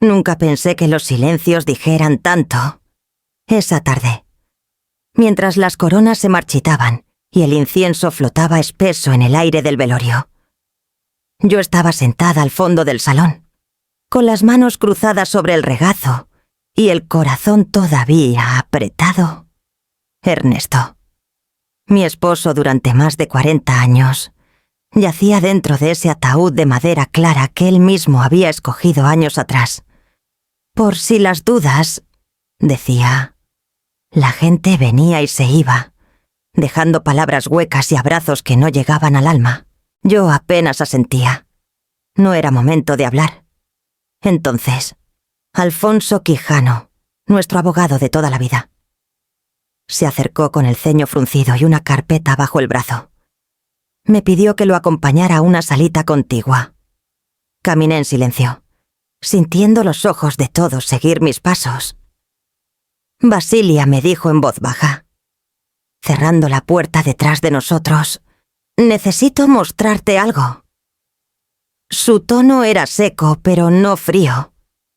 Nunca pensé que los silencios dijeran tanto. Esa tarde, mientras las coronas se marchitaban y el incienso flotaba espeso en el aire del velorio, yo estaba sentada al fondo del salón, con las manos cruzadas sobre el regazo y el corazón todavía apretado. Ernesto, mi esposo durante más de 40 años, yacía dentro de ese ataúd de madera clara que él mismo había escogido años atrás. Por si las dudas, decía, la gente venía y se iba, dejando palabras huecas y abrazos que no llegaban al alma. Yo apenas asentía. No era momento de hablar. Entonces, Alfonso Quijano, nuestro abogado de toda la vida, se acercó con el ceño fruncido y una carpeta bajo el brazo. Me pidió que lo acompañara a una salita contigua. Caminé en silencio, sintiendo los ojos de todos seguir mis pasos. Basilia me dijo en voz baja, cerrando la puerta detrás de nosotros, «Necesito mostrarte algo». Su tono era seco, pero no frío,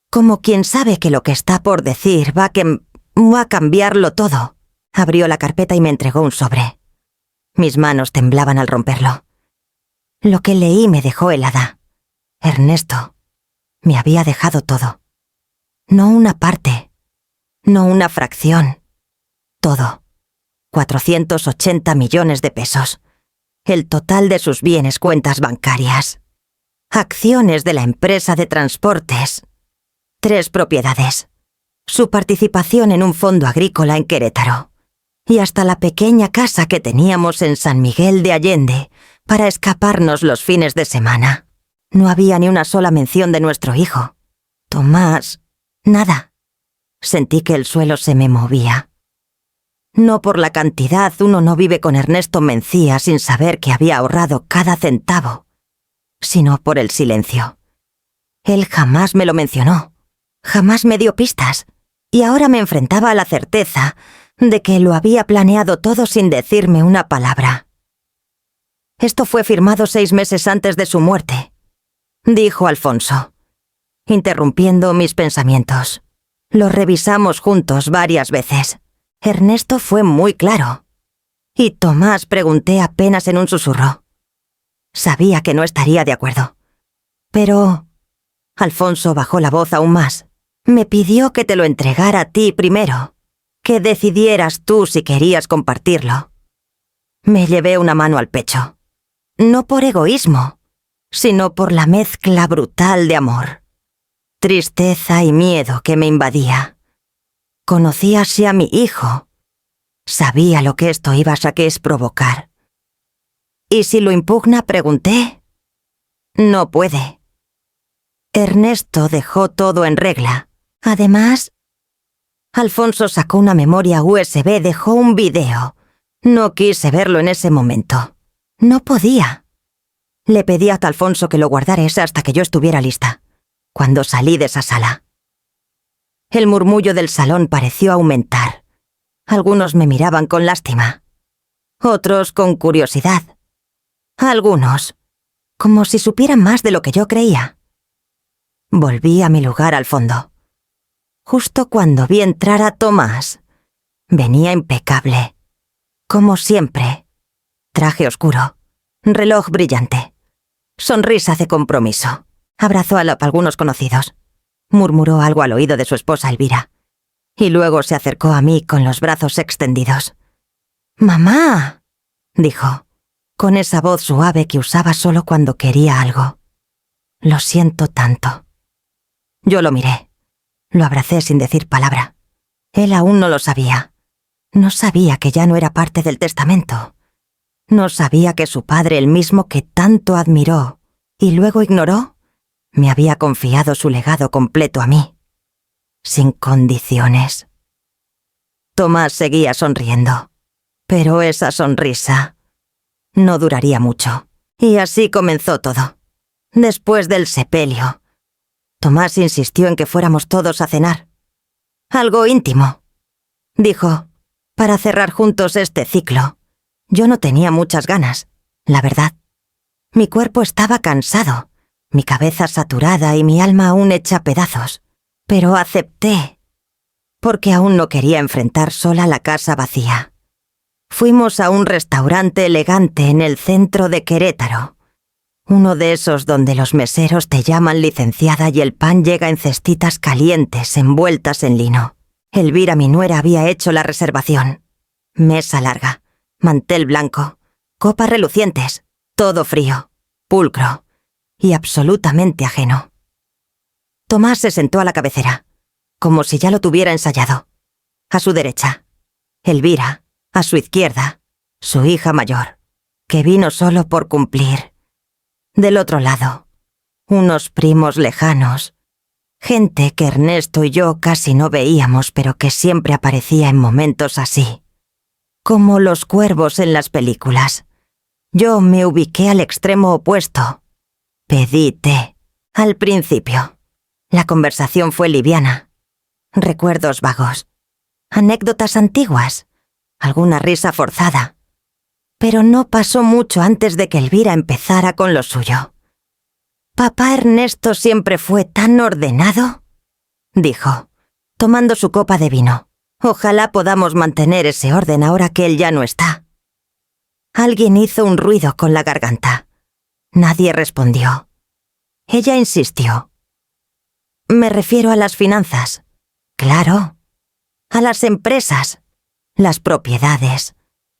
como quien sabe que lo que está por decir va a cambiarlo todo. Abrió la carpeta y me entregó un sobre. Mis manos temblaban al romperlo. Lo que leí me dejó helada. Ernesto me había dejado todo. No una parte, no una fracción. Todo. 480 millones de pesos. El total de sus bienes, cuentas bancarias. Acciones de la empresa de transportes. 3 propiedades. Su participación en un fondo agrícola en Querétaro. Y hasta la pequeña casa que teníamos en San Miguel de Allende para escaparnos los fines de semana. No había ni una sola mención de nuestro hijo. Tomás, nada. Sentí que el suelo se me movía. No por la cantidad, uno no vive con Ernesto Mencía sin saber que había ahorrado cada centavo, sino por el silencio. Él jamás me lo mencionó, jamás me dio pistas, y ahora me enfrentaba a la certeza de que lo había planeado todo sin decirme una palabra. Esto fue firmado 6 meses antes de su muerte, dijo Alfonso, interrumpiendo mis pensamientos. Lo revisamos juntos varias veces. Ernesto fue muy claro. Y Tomás, pregunté apenas en un susurro. Sabía que no estaría de acuerdo. Pero Alfonso bajó la voz aún más. Me pidió que te lo entregara a ti primero, que decidieras tú si querías compartirlo. Me llevé una mano al pecho. No por egoísmo, sino por la mezcla brutal de amor, tristeza y miedo que me invadía. Conocía así a mi hijo. Sabía lo que esto iba a provocar. ¿Y si lo impugna?, pregunté. No puede. Ernesto dejó todo en regla. Además, Alfonso sacó una memoria USB, dejó un video. No quise verlo en ese momento. No podía. Le pedí a Alfonso que lo guardara hasta que yo estuviera lista, cuando salí de esa sala. El murmullo del salón pareció aumentar. Algunos me miraban con lástima, otros con curiosidad. Algunos, como si supieran más de lo que yo creía. Volví a mi lugar al fondo. Justo cuando vi entrar a Tomás, venía impecable, como siempre. Traje oscuro, reloj brillante, sonrisa de compromiso. Abrazó a algunos conocidos. Murmuró algo al oído de su esposa Elvira, y luego se acercó a mí con los brazos extendidos. «¡Mamá!», dijo, con esa voz suave que usaba solo cuando quería algo. «Lo siento tanto». Yo lo miré, lo abracé sin decir palabra. Él aún no lo sabía. No sabía que ya no era parte del testamento. No sabía que su padre, el mismo que tanto admiró y luego ignoró, me había confiado su legado completo a mí, sin condiciones. Tomás seguía sonriendo, pero esa sonrisa no duraría mucho. Y así comenzó todo. Después del sepelio, Tomás insistió en que fuéramos todos a cenar. Algo íntimo, dijo, para cerrar juntos este ciclo. Yo no tenía muchas ganas, la verdad. Mi cuerpo estaba cansado, mi cabeza saturada y mi alma aún hecha pedazos. Pero acepté, porque aún no quería enfrentar sola la casa vacía. Fuimos a un restaurante elegante en el centro de Querétaro. Uno de esos donde los meseros te llaman licenciada y el pan llega en cestitas calientes envueltas en lino. Elvira, mi nuera, había hecho la reservación. Mesa larga, mantel blanco, copas relucientes, todo frío, pulcro y absolutamente ajeno. Tomás se sentó a la cabecera, como si ya lo tuviera ensayado. A su derecha, Elvira, a su izquierda, su hija mayor, que vino solo por cumplir. Del otro lado, unos primos lejanos, gente que Ernesto y yo casi no veíamos, pero que siempre aparecía en momentos así, como los cuervos en las películas. Yo me ubiqué al extremo opuesto. Pedí té. Al principio, la conversación fue liviana. Recuerdos vagos, anécdotas antiguas, alguna risa forzada. Pero no pasó mucho antes de que Elvira empezara con lo suyo. «Papá Ernesto siempre fue tan ordenado», dijo, tomando su copa de vino. «Ojalá podamos mantener ese orden ahora que él ya no está». Alguien hizo un ruido con la garganta. Nadie respondió. Ella insistió. «Me refiero a las finanzas». «Claro. A las empresas, las propiedades,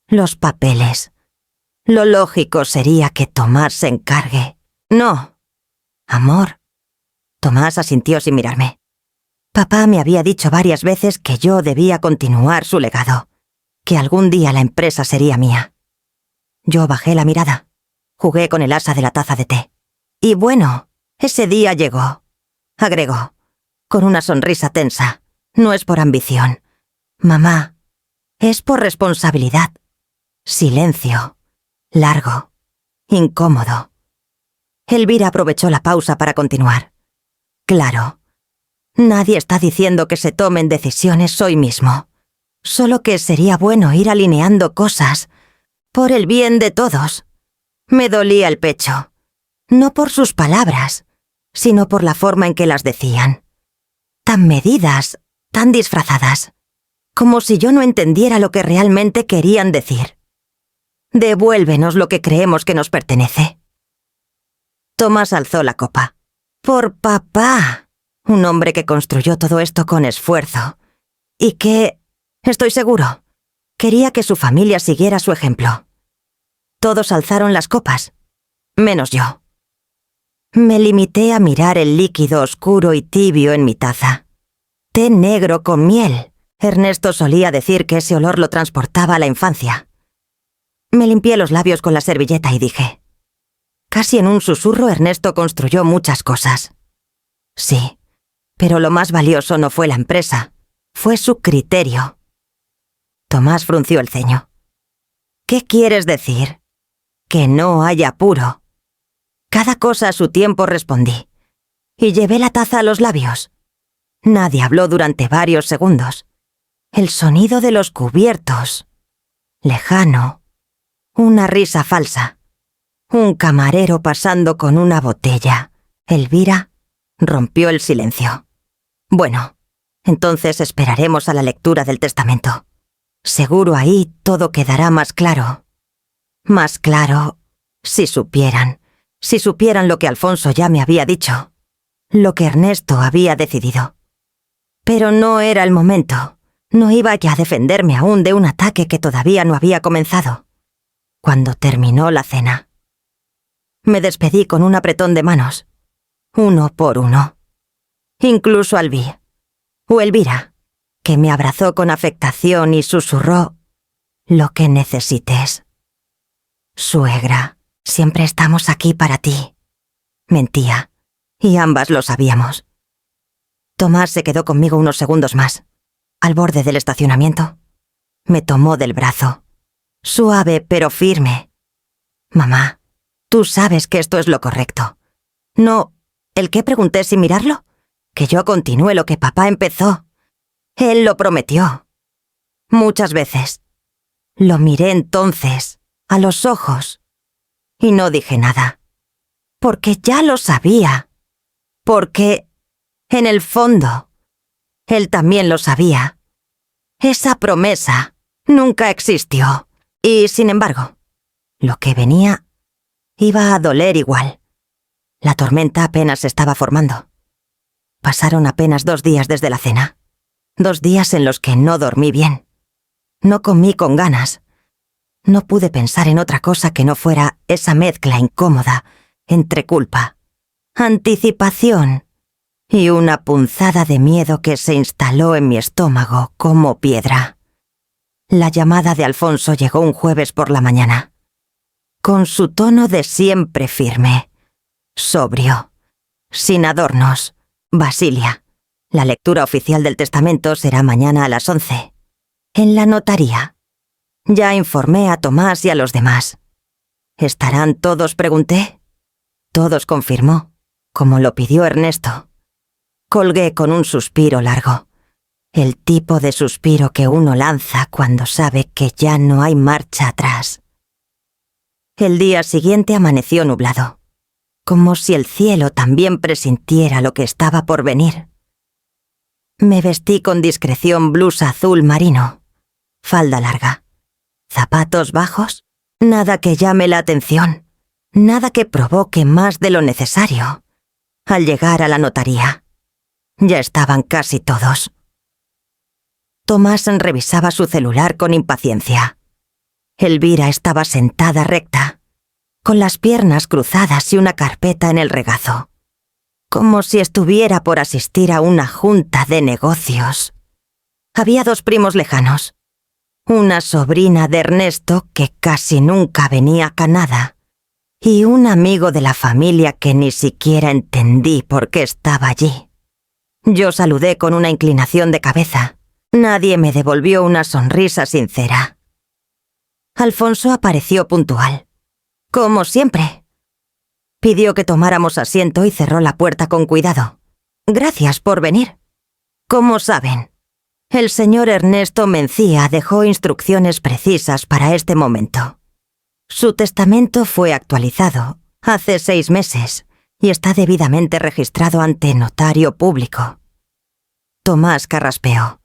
los papeles. Lo lógico sería que Tomás se encargue». «No. Amor». Tomás asintió sin mirarme. Papá me había dicho varias veces que yo debía continuar su legado, que algún día la empresa sería mía. Yo bajé la mirada, jugué con el asa de la taza de té. «Y bueno, ese día llegó», agregó, con una sonrisa tensa. «No es por ambición, mamá, es por responsabilidad». Silencio, largo, incómodo. Elvira aprovechó la pausa para continuar. «Claro, nadie está diciendo que se tomen decisiones hoy mismo, solo que sería bueno ir alineando cosas, por el bien de todos». Me dolía el pecho, no por sus palabras, sino por la forma en que las decían. Tan medidas, tan disfrazadas, como si yo no entendiera lo que realmente querían decir. «Devuélvenos lo que creemos que nos pertenece». Tomás alzó la copa. «Por papá, un hombre que construyó todo esto con esfuerzo, y que, estoy seguro, quería que su familia siguiera su ejemplo». Todos alzaron las copas, menos yo. Me limité a mirar el líquido oscuro y tibio en mi taza. Té negro con miel. Ernesto solía decir que ese olor lo transportaba a la infancia. Me limpié los labios con la servilleta y dije. Casi en un susurro, Ernesto construyó muchas cosas. Sí, pero lo más valioso no fue la empresa, fue su criterio. Tomás frunció el ceño. ¿Qué quieres decir? Que no hay apuro. Cada cosa a su tiempo, respondí, y llevé la taza a los labios. Nadie habló durante varios segundos. El sonido de los cubiertos. Lejano. Una risa falsa. Un camarero pasando con una botella. Elvira rompió el silencio. Bueno, entonces esperaremos a la lectura del testamento. Seguro ahí todo quedará más claro. Más claro, si supieran lo que Alfonso ya me había dicho, lo que Ernesto había decidido. Pero no era el momento. No iba ya a defenderme aún de un ataque que todavía no había comenzado. Cuando terminó la cena, me despedí con un apretón de manos, uno por uno. Incluso Albi, o Elvira, que me abrazó con afectación y susurró, «Lo que necesites». «Suegra, siempre estamos aquí para ti». Mentía, y ambas lo sabíamos. Tomás se quedó conmigo unos segundos más, al borde del estacionamiento. Me tomó del brazo, suave pero firme. «Mamá, tú sabes que esto es lo correcto. No, ¿el qué? Pregunté sin mirarlo. Que yo continúe lo que papá empezó. Él lo prometió. Muchas veces. Lo miré entonces, a los ojos, y no dije nada. Porque ya lo sabía. Porque, en el fondo, Él también lo sabía. Esa promesa nunca existió. Y, sin embargo, lo que venía iba a doler igual. La tormenta apenas se estaba formando. Pasaron apenas 2 días desde la cena. 2 días en los que no dormí bien. No comí con ganas. No pude pensar en otra cosa que no fuera esa mezcla incómoda entre culpa, anticipación y una punzada de miedo que se instaló en mi estómago como piedra. La llamada de Alfonso llegó un jueves por la mañana, con su tono de siempre firme, sobrio, sin adornos. Basilia, la lectura oficial del testamento será mañana a las 11, en la notaría. Ya informé a Tomás y a los demás. ¿Estarán todos?, pregunté. Todos, confirmó, como lo pidió Ernesto. Colgué con un suspiro largo, el tipo de suspiro que uno lanza cuando sabe que ya no hay marcha atrás. El día siguiente amaneció nublado, como si el cielo también presintiera lo que estaba por venir. Me vestí con discreción blusa azul marino, falda larga, zapatos bajos, nada que llame la atención, nada que provoque más de lo necesario. Al llegar a la notaría, ya estaban casi todos. Tomás revisaba su celular con impaciencia. Elvira estaba sentada recta, con las piernas cruzadas y una carpeta en el regazo, como si estuviera por asistir a una junta de negocios. Había 2 primos lejanos, una sobrina de Ernesto que casi nunca venía a Canadá, y un amigo de la familia que ni siquiera entendí por qué estaba allí. Yo saludé con una inclinación de cabeza. Nadie me devolvió una sonrisa sincera. Alfonso apareció puntual, como siempre. Pidió que tomáramos asiento y cerró la puerta con cuidado. Gracias por venir. Como saben, el señor Ernesto Mencía dejó instrucciones precisas para este momento. Su testamento fue actualizado hace 6 meses y está debidamente registrado ante notario público. Tomás carraspeó.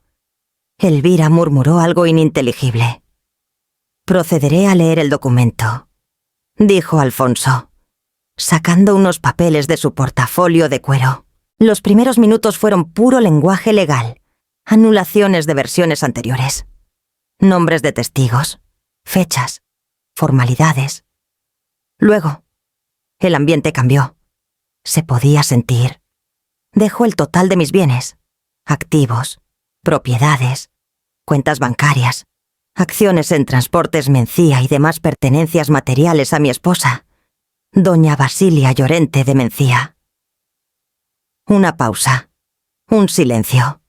Elvira murmuró algo ininteligible. Procederé a leer el documento, dijo Alfonso, sacando unos papeles de su portafolio de cuero. Los primeros minutos fueron puro lenguaje legal, anulaciones de versiones anteriores, nombres de testigos, fechas, formalidades. Luego, el ambiente cambió. Se podía sentir. Dejo el total de mis bienes, activos, propiedades, cuentas bancarias, acciones en Transportes Mencía y demás pertenencias materiales a mi esposa, doña Basilia Llorente de Mencía. Una pausa, un silencio,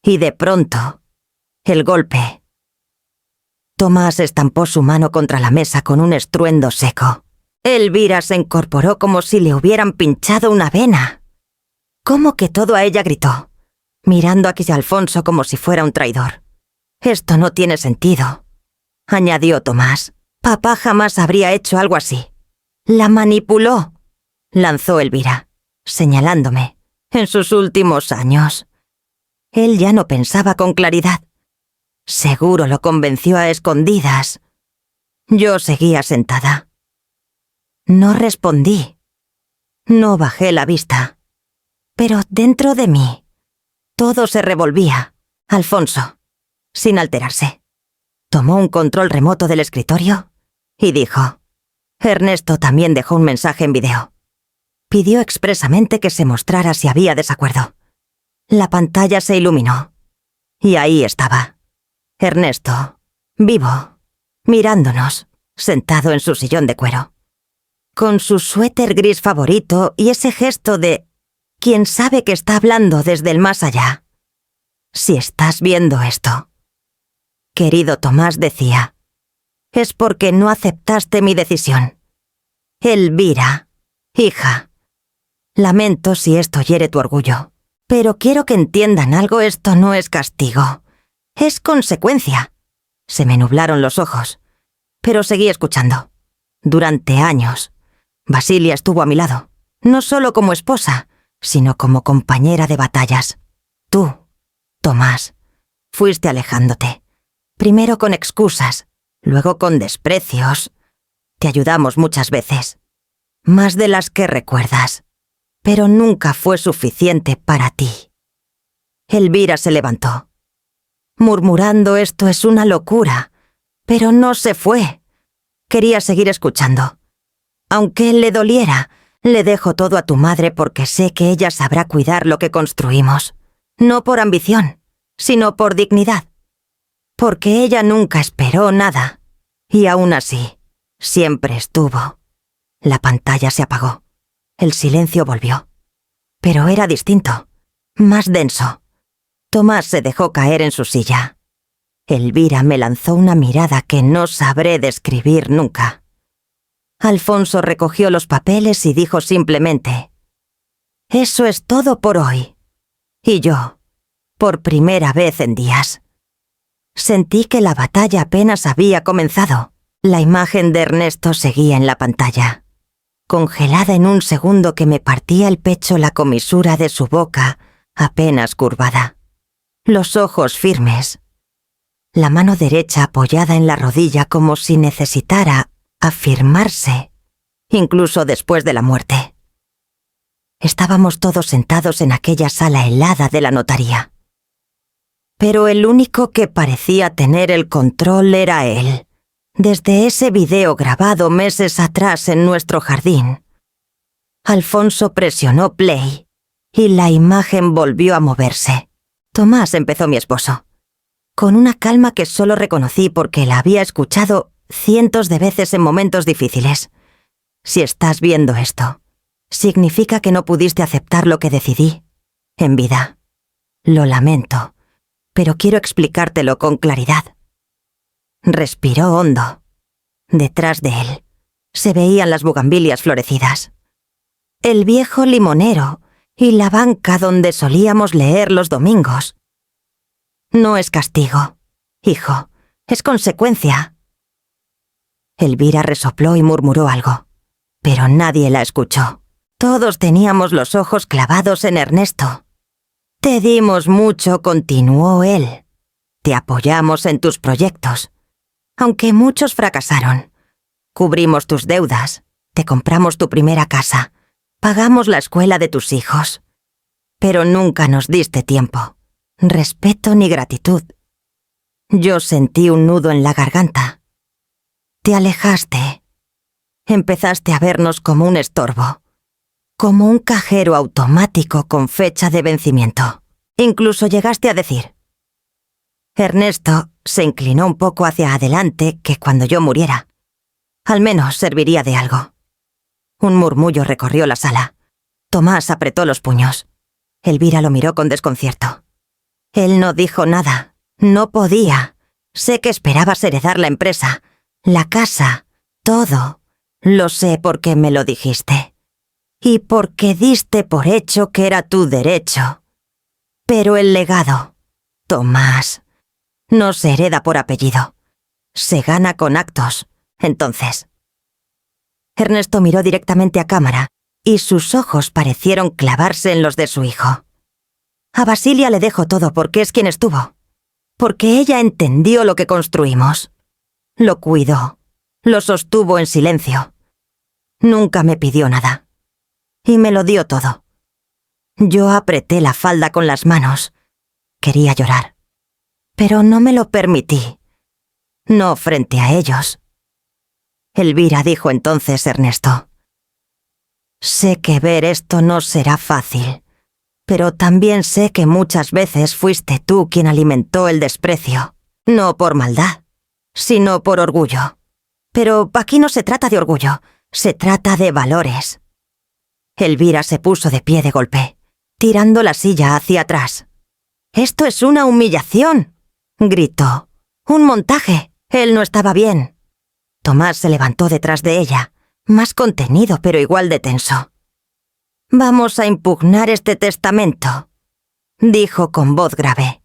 y de pronto, el golpe. Tomás estampó su mano contra la mesa con un estruendo seco. Elvira se incorporó como si le hubieran pinchado una vena. ¿Cómo que todo a ella?, gritó, mirando a Alfonso como si fuera un traidor. Esto no tiene sentido, añadió Tomás. Papá jamás habría hecho algo así. La manipuló, lanzó Elvira, señalándome. En sus últimos años. Él ya no pensaba con claridad. Seguro lo convenció a escondidas. Yo seguía sentada. No respondí. No bajé la vista. Pero dentro de mí, todo se revolvía. Alfonso, sin alterarse, tomó un control remoto del escritorio y dijo: Ernesto también dejó un mensaje en video. Pidió expresamente que se mostrara si había desacuerdo. La pantalla se iluminó. Y ahí estaba. Ernesto, vivo, mirándonos, sentado en su sillón de cuero, con su suéter gris favorito y ese gesto de quien sabe que está hablando desde el más allá. Si estás viendo esto, querido Tomás, decía, es porque no aceptaste mi decisión. Elvira, hija, lamento si esto hiere tu orgullo, pero quiero que entiendan algo, esto no es castigo, es consecuencia. Se me nublaron los ojos, pero seguí escuchando. Durante años, Basilia estuvo a mi lado, no solo como esposa, sino como compañera de batallas. Tú, Tomás, fuiste alejándote. Primero con excusas, luego con desprecios. Te ayudamos muchas veces, más de las que recuerdas, pero nunca fue suficiente para ti. Elvira se levantó, murmurando esto es una locura, pero no se fue. Quería seguir escuchando. Aunque le doliera, le dejo todo a tu madre porque sé que ella sabrá cuidar lo que construimos. No por ambición, sino por dignidad. Porque ella nunca esperó nada. Y aún así, siempre estuvo. La pantalla se apagó. El silencio volvió. Pero era distinto, más denso. Tomás se dejó caer en su silla. Elvira me lanzó una mirada que no sabré describir nunca. Alfonso recogió los papeles y dijo simplemente: «Eso es todo por hoy». Y yo, por primera vez en días, sentí que la batalla apenas había comenzado. La imagen de Ernesto seguía en la pantalla, congelada en un segundo que me partía el pecho la comisura de su boca apenas curvada. Los ojos firmes. La mano derecha apoyada en la rodilla como si necesitara afirmarse, incluso después de la muerte. Estábamos todos sentados en aquella sala helada de la notaría. Pero el único que parecía tener el control era él. Desde ese video grabado meses atrás en nuestro jardín, Alfonso presionó play y la imagen volvió a moverse. Tomás, empezó mi esposo, con una calma que solo reconocí porque la había escuchado cientos de veces en momentos difíciles. Si estás viendo esto, significa que no pudiste aceptar lo que decidí en vida. Lo lamento, pero quiero explicártelo con claridad. Respiró hondo. Detrás de él se veían las bugambilias florecidas, el viejo limonero y la banca donde solíamos leer los domingos. No es castigo, hijo, es consecuencia. Elvira resopló y murmuró algo, pero nadie la escuchó. Todos teníamos los ojos clavados en Ernesto. Te dimos mucho, continuó él. Te apoyamos en tus proyectos, aunque muchos fracasaron. Cubrimos tus deudas, te compramos tu primera casa, pagamos la escuela de tus hijos. Pero nunca nos diste tiempo, respeto ni gratitud. Yo sentí un nudo en la garganta. Te alejaste. Empezaste a vernos como un estorbo, como un cajero automático con fecha de vencimiento. Incluso llegaste a decir: Ernesto se inclinó un poco hacia adelante, que cuando yo muriera, al menos serviría de algo. Un murmullo recorrió la sala. Tomás apretó los puños. Elvira lo miró con desconcierto. Él no dijo nada. No podía. Sé que esperabas heredar la empresa, la casa, todo. Lo sé porque me lo dijiste. Y porque diste por hecho que era tu derecho. Pero el legado, Tomás, no se hereda por apellido. Se gana con actos. Entonces. Ernesto miró directamente a cámara y sus ojos parecieron clavarse en los de su hijo. A Basilia le dejo todo porque es quien estuvo. Porque ella entendió lo que construimos. Lo cuidó. Lo sostuvo en silencio. Nunca me pidió nada. Y me lo dio todo. Yo apreté la falda con las manos. Quería llorar. Pero no me lo permití. No frente a ellos. Elvira, dijo entonces Ernesto: sé que ver esto no será fácil, pero también sé que muchas veces fuiste tú quien alimentó el desprecio, no por maldad, sino por orgullo. Pero aquí no se trata de orgullo, se trata de valores. Elvira se puso de pie de golpe, tirando la silla hacia atrás. «Esto es una humillación», gritó. «Un montaje. Él no estaba bien». Tomás se levantó detrás de ella, más contenido pero igual de tenso. «Vamos a impugnar este testamento», dijo con voz grave.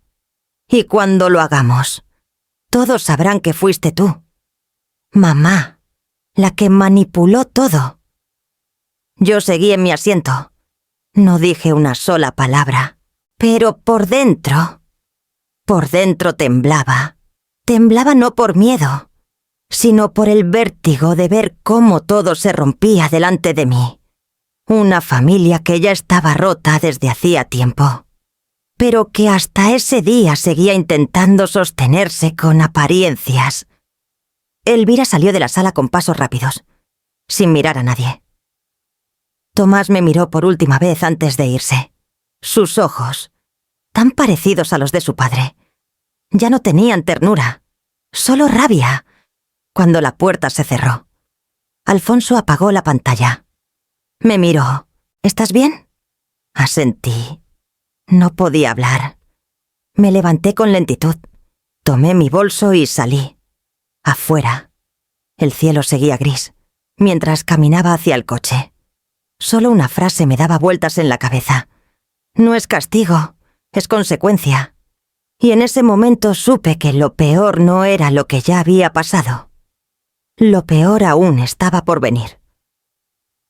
«Y cuando lo hagamos, todos sabrán que fuiste tú. Mamá, la que manipuló todo». Yo seguí en mi asiento. No dije una sola palabra, pero por dentro Por dentro temblaba. Temblaba no por miedo, sino por el vértigo de ver cómo todo se rompía delante de mí. Una familia que ya estaba rota desde hacía tiempo, pero que hasta ese día seguía intentando sostenerse con apariencias. Elvira salió de la sala con pasos rápidos, sin mirar a nadie. Tomás me miró por última vez antes de irse. Sus ojos, tan parecidos a los de su padre, ya no tenían ternura, solo rabia. Cuando la puerta se cerró, Alfonso apagó la pantalla. Me miró. ¿Estás bien? Asentí. No podía hablar. Me levanté con lentitud. Tomé mi bolso y salí. Afuera. El cielo seguía gris, mientras caminaba hacia el coche. Solo una frase me daba vueltas en la cabeza. No es castigo, es consecuencia. Y en ese momento supe que lo peor no era lo que ya había pasado. Lo peor aún estaba por venir.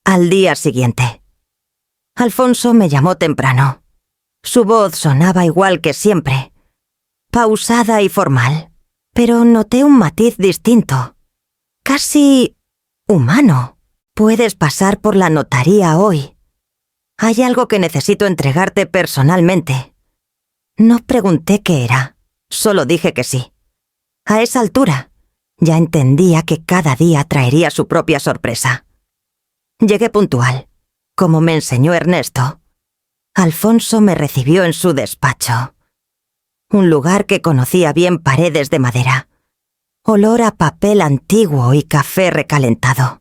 Al día siguiente, Alfonso me llamó temprano. Su voz sonaba igual que siempre, pausada y formal, pero noté un matiz distinto, casi humano. Puedes pasar por la notaría hoy. Hay algo que necesito entregarte personalmente. No pregunté qué era, solo dije que sí. A esa altura, ya entendía que cada día traería su propia sorpresa. Llegué puntual, como me enseñó Ernesto. Alfonso me recibió en su despacho. Un lugar que conocía bien, paredes de madera, olor a papel antiguo y café recalentado.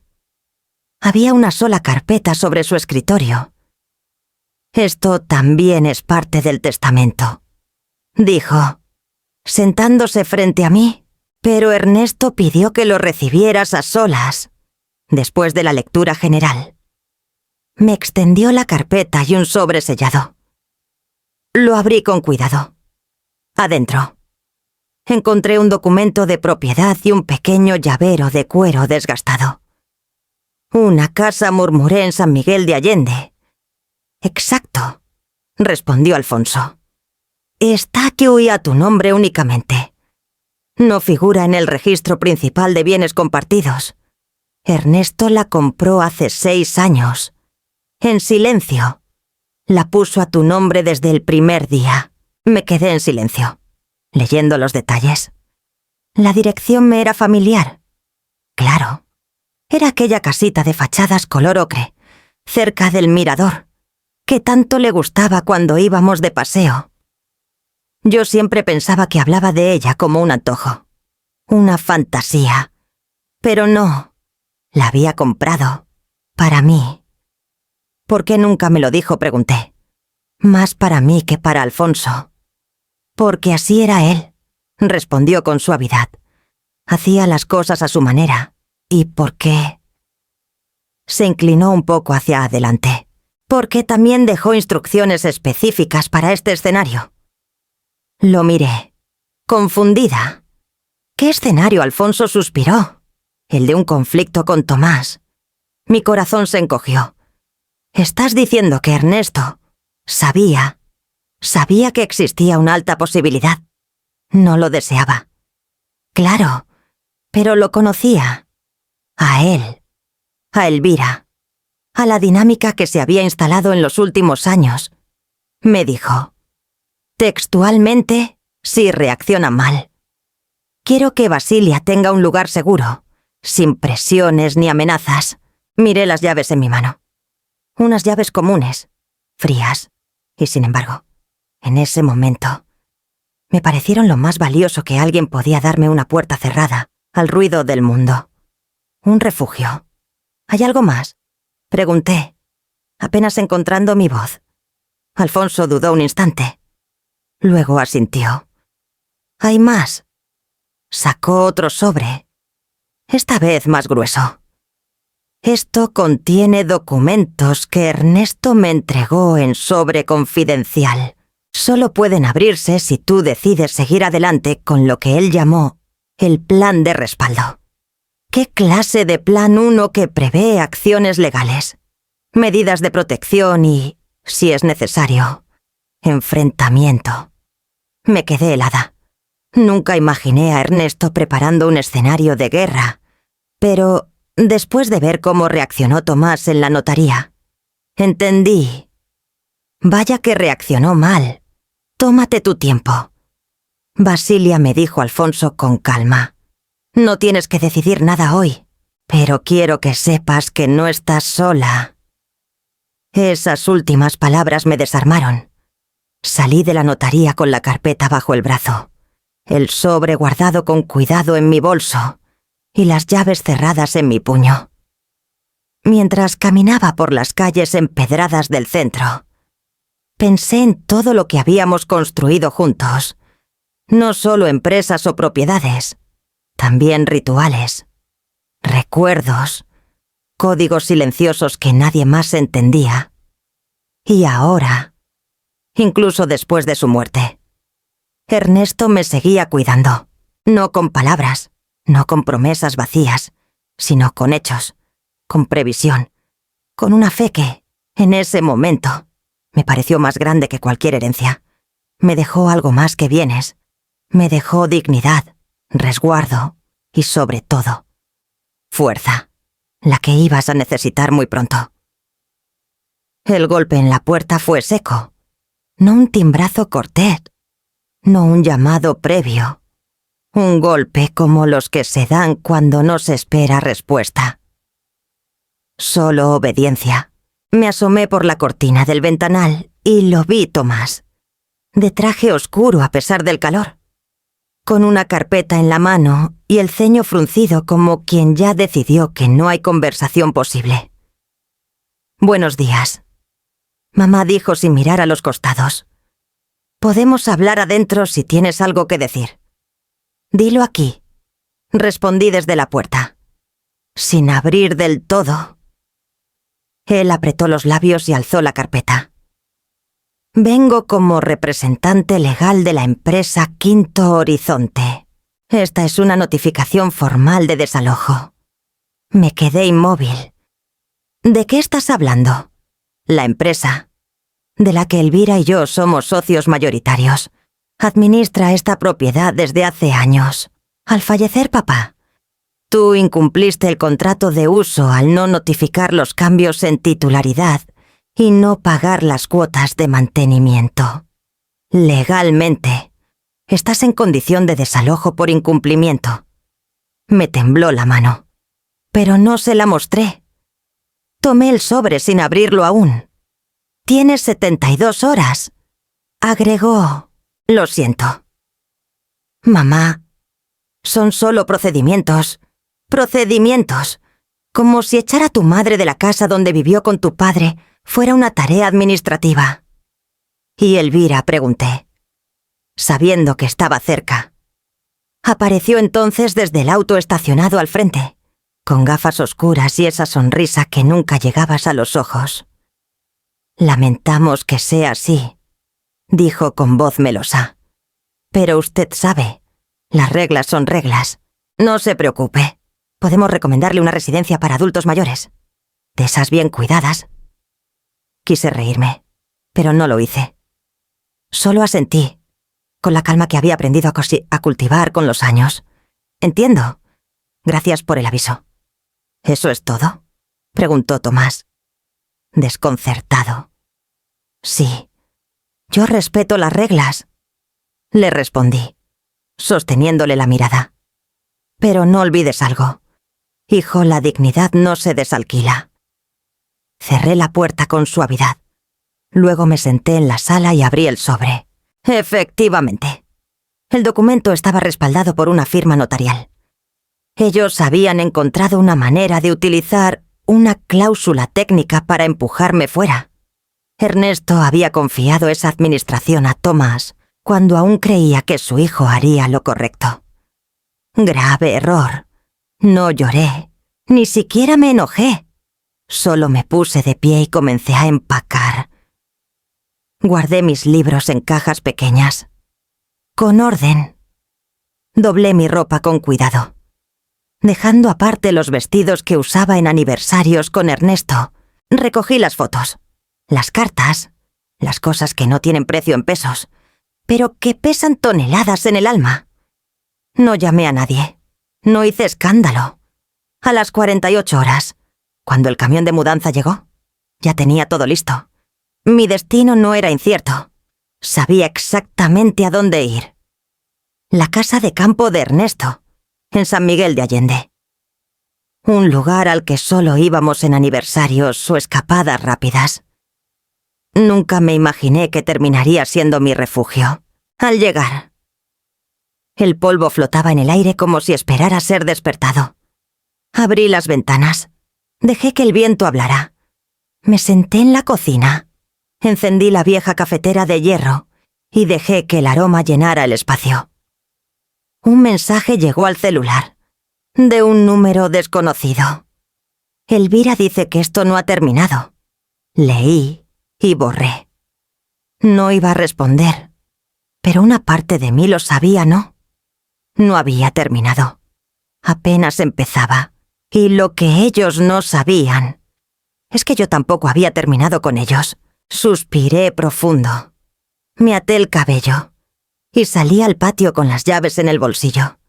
Había una sola carpeta sobre su escritorio. Esto también es parte del testamento, dijo, sentándose frente a mí, pero Ernesto pidió que lo recibieras a solas, después de la lectura general. Me extendió la carpeta y un sobre sellado. Lo abrí con cuidado. Adentro, encontré un documento de propiedad y un pequeño llavero de cuero desgastado. Una casa, murmuré, en San Miguel de Allende. Exacto, respondió Alfonso. Está que huía a tu nombre únicamente. No figura en el registro principal de bienes compartidos. Ernesto la compró hace 6 años. En silencio. La puso a tu nombre desde el primer día. Me quedé en silencio, leyendo los detalles. La dirección me era familiar. Claro. Era aquella casita de fachadas color ocre, cerca del mirador, que tanto le gustaba cuando íbamos de paseo. Yo siempre pensaba que hablaba de ella como un antojo, una fantasía. Pero no, la había comprado, para mí. ¿Por qué nunca me lo dijo?, pregunté. Más para mí que para Alfonso. Porque así era él, respondió con suavidad. Hacía las cosas a su manera. ¿Y por qué? Se inclinó un poco hacia adelante. Porque también dejó instrucciones específicas para este escenario. Lo miré, confundida. ¿Qué escenario? Alfonso suspiró. El de un conflicto con Tomás. Mi corazón se encogió. ¿Estás diciendo que Ernesto sabía que existía una alta posibilidad? No lo deseaba. Claro, pero lo conocía. A él, a Elvira, a la dinámica que se había instalado en los últimos años. Me dijo, textualmente, si reacciona mal. Quiero que Basilia tenga un lugar seguro, sin presiones ni amenazas. Miré las llaves en mi mano. Unas llaves comunes, frías, y sin embargo, en ese momento, me parecieron lo más valioso que alguien podía darme, una puerta cerrada al ruido del mundo. Un refugio. ¿Hay algo más?, pregunté, apenas encontrando mi voz. Alfonso dudó un instante. Luego asintió. «Hay más». Sacó otro sobre, esta vez más grueso. «Esto contiene documentos que Ernesto me entregó en sobre confidencial. Solo pueden abrirse si tú decides seguir adelante con lo que él llamó el plan de respaldo». ¿Qué clase de plan? Uno que prevé acciones legales, medidas de protección y, si es necesario, enfrentamiento. Me quedé helada. Nunca imaginé a Ernesto preparando un escenario de guerra, pero después de ver cómo reaccionó Tomás en la notaría, entendí. Vaya que reaccionó mal. Tómate tu tiempo. Basilia, me dijo Alfonso con calma. No tienes que decidir nada hoy, pero quiero que sepas que no estás sola. Esas últimas palabras me desarmaron. Salí de la notaría con la carpeta bajo el brazo, el sobre guardado con cuidado en mi bolso y las llaves cerradas en mi puño. Mientras caminaba por las calles empedradas del centro, pensé en todo lo que habíamos construido juntos. No solo empresas o propiedades, también rituales, recuerdos, códigos silenciosos que nadie más entendía. Y ahora, incluso después de su muerte, Ernesto me seguía cuidando, no con palabras, no con promesas vacías, sino con hechos, con previsión, con una fe que, en ese momento, me pareció más grande que cualquier herencia. Me dejó algo más que bienes. Me dejó dignidad, resguardo y, sobre todo, fuerza, la que ibas a necesitar muy pronto. El golpe en la puerta fue seco, no un timbrazo cortés, no un llamado previo, un golpe como los que se dan cuando no se espera respuesta. Solo obediencia. Me asomé por la cortina del ventanal y lo vi Tomás, de traje oscuro a pesar del calor, con una carpeta en la mano y el ceño fruncido como quien ya decidió que no hay conversación posible. «Buenos días», mamá dijo sin mirar a los costados. «Podemos hablar adentro si tienes algo que decir». «Dilo aquí», respondí desde la puerta, sin abrir del todo. Él apretó los labios y alzó la carpeta. «Vengo como representante legal de la empresa Quinto Horizonte. Esta es una notificación formal de desalojo». Me quedé inmóvil. «¿De qué estás hablando?» «La empresa, de la que Elvira y yo somos socios mayoritarios, administra esta propiedad desde hace años. Al fallecer papá, tú incumpliste el contrato de uso al no notificar los cambios en titularidad y no pagar las cuotas de mantenimiento. Legalmente, estás en condición de desalojo por incumplimiento». Me tembló la mano, pero no se la mostré. Tomé el sobre sin abrirlo aún. «Tienes 72 horas», agregó. «Lo siento». «Mamá, son solo procedimientos. Procedimientos. Como si echar a tu madre de la casa donde vivió con tu padre fuera una tarea administrativa». «¿Y Elvira?», pregunté, sabiendo que estaba cerca. Apareció entonces desde el auto estacionado al frente, con gafas oscuras y esa sonrisa que nunca llegabas a los ojos. «Lamentamos que sea así», dijo con voz melosa. «Pero usted sabe, las reglas son reglas. No se preocupe. Podemos recomendarle una residencia para adultos mayores, de esas bien cuidadas». Quise reírme, pero no lo hice. Solo asentí, con la calma que había aprendido a cultivar con los años. «Entiendo. Gracias por el aviso». «¿Eso es todo?», preguntó Tomás, desconcertado. «Sí, yo respeto las reglas», le respondí, sosteniéndole la mirada. «Pero no olvides algo. Hijo, la dignidad no se desalquila». Cerré la puerta con suavidad. Luego me senté en la sala y abrí el sobre. Efectivamente, el documento estaba respaldado por una firma notarial. Ellos habían encontrado una manera de utilizar una cláusula técnica para empujarme fuera. Ernesto había confiado esa administración a Tomás cuando aún creía que su hijo haría lo correcto. Grave error. No lloré, ni siquiera me enojé. Solo me puse de pie y comencé a empacar. Guardé mis libros en cajas pequeñas, con orden. Doblé mi ropa con cuidado, dejando aparte los vestidos que usaba en aniversarios con Ernesto. Recogí las fotos, las cartas, las cosas que no tienen precio en pesos, pero que pesan toneladas en el alma. No llamé a nadie. No hice escándalo. A las 48 horas, cuando el camión de mudanza llegó, ya tenía todo listo. Mi destino no era incierto. Sabía exactamente a dónde ir. La casa de campo de Ernesto, en San Miguel de Allende. Un lugar al que solo íbamos en aniversarios o escapadas rápidas. Nunca me imaginé que terminaría siendo mi refugio. Al llegar, el polvo flotaba en el aire como si esperara ser despertado. Abrí las ventanas. Dejé que el viento hablara. Me senté en la cocina. Encendí la vieja cafetera de hierro y dejé que el aroma llenara el espacio. Un mensaje llegó al celular, de un número desconocido. Elvira dice que esto no ha terminado. Leí y borré. No iba a responder, pero una parte de mí lo sabía, ¿no? No había terminado. Apenas empezaba, y lo que ellos no sabían es que yo tampoco había terminado con ellos. Suspiré profundo. Me até el cabello y salí al patio con las llaves en el bolsillo.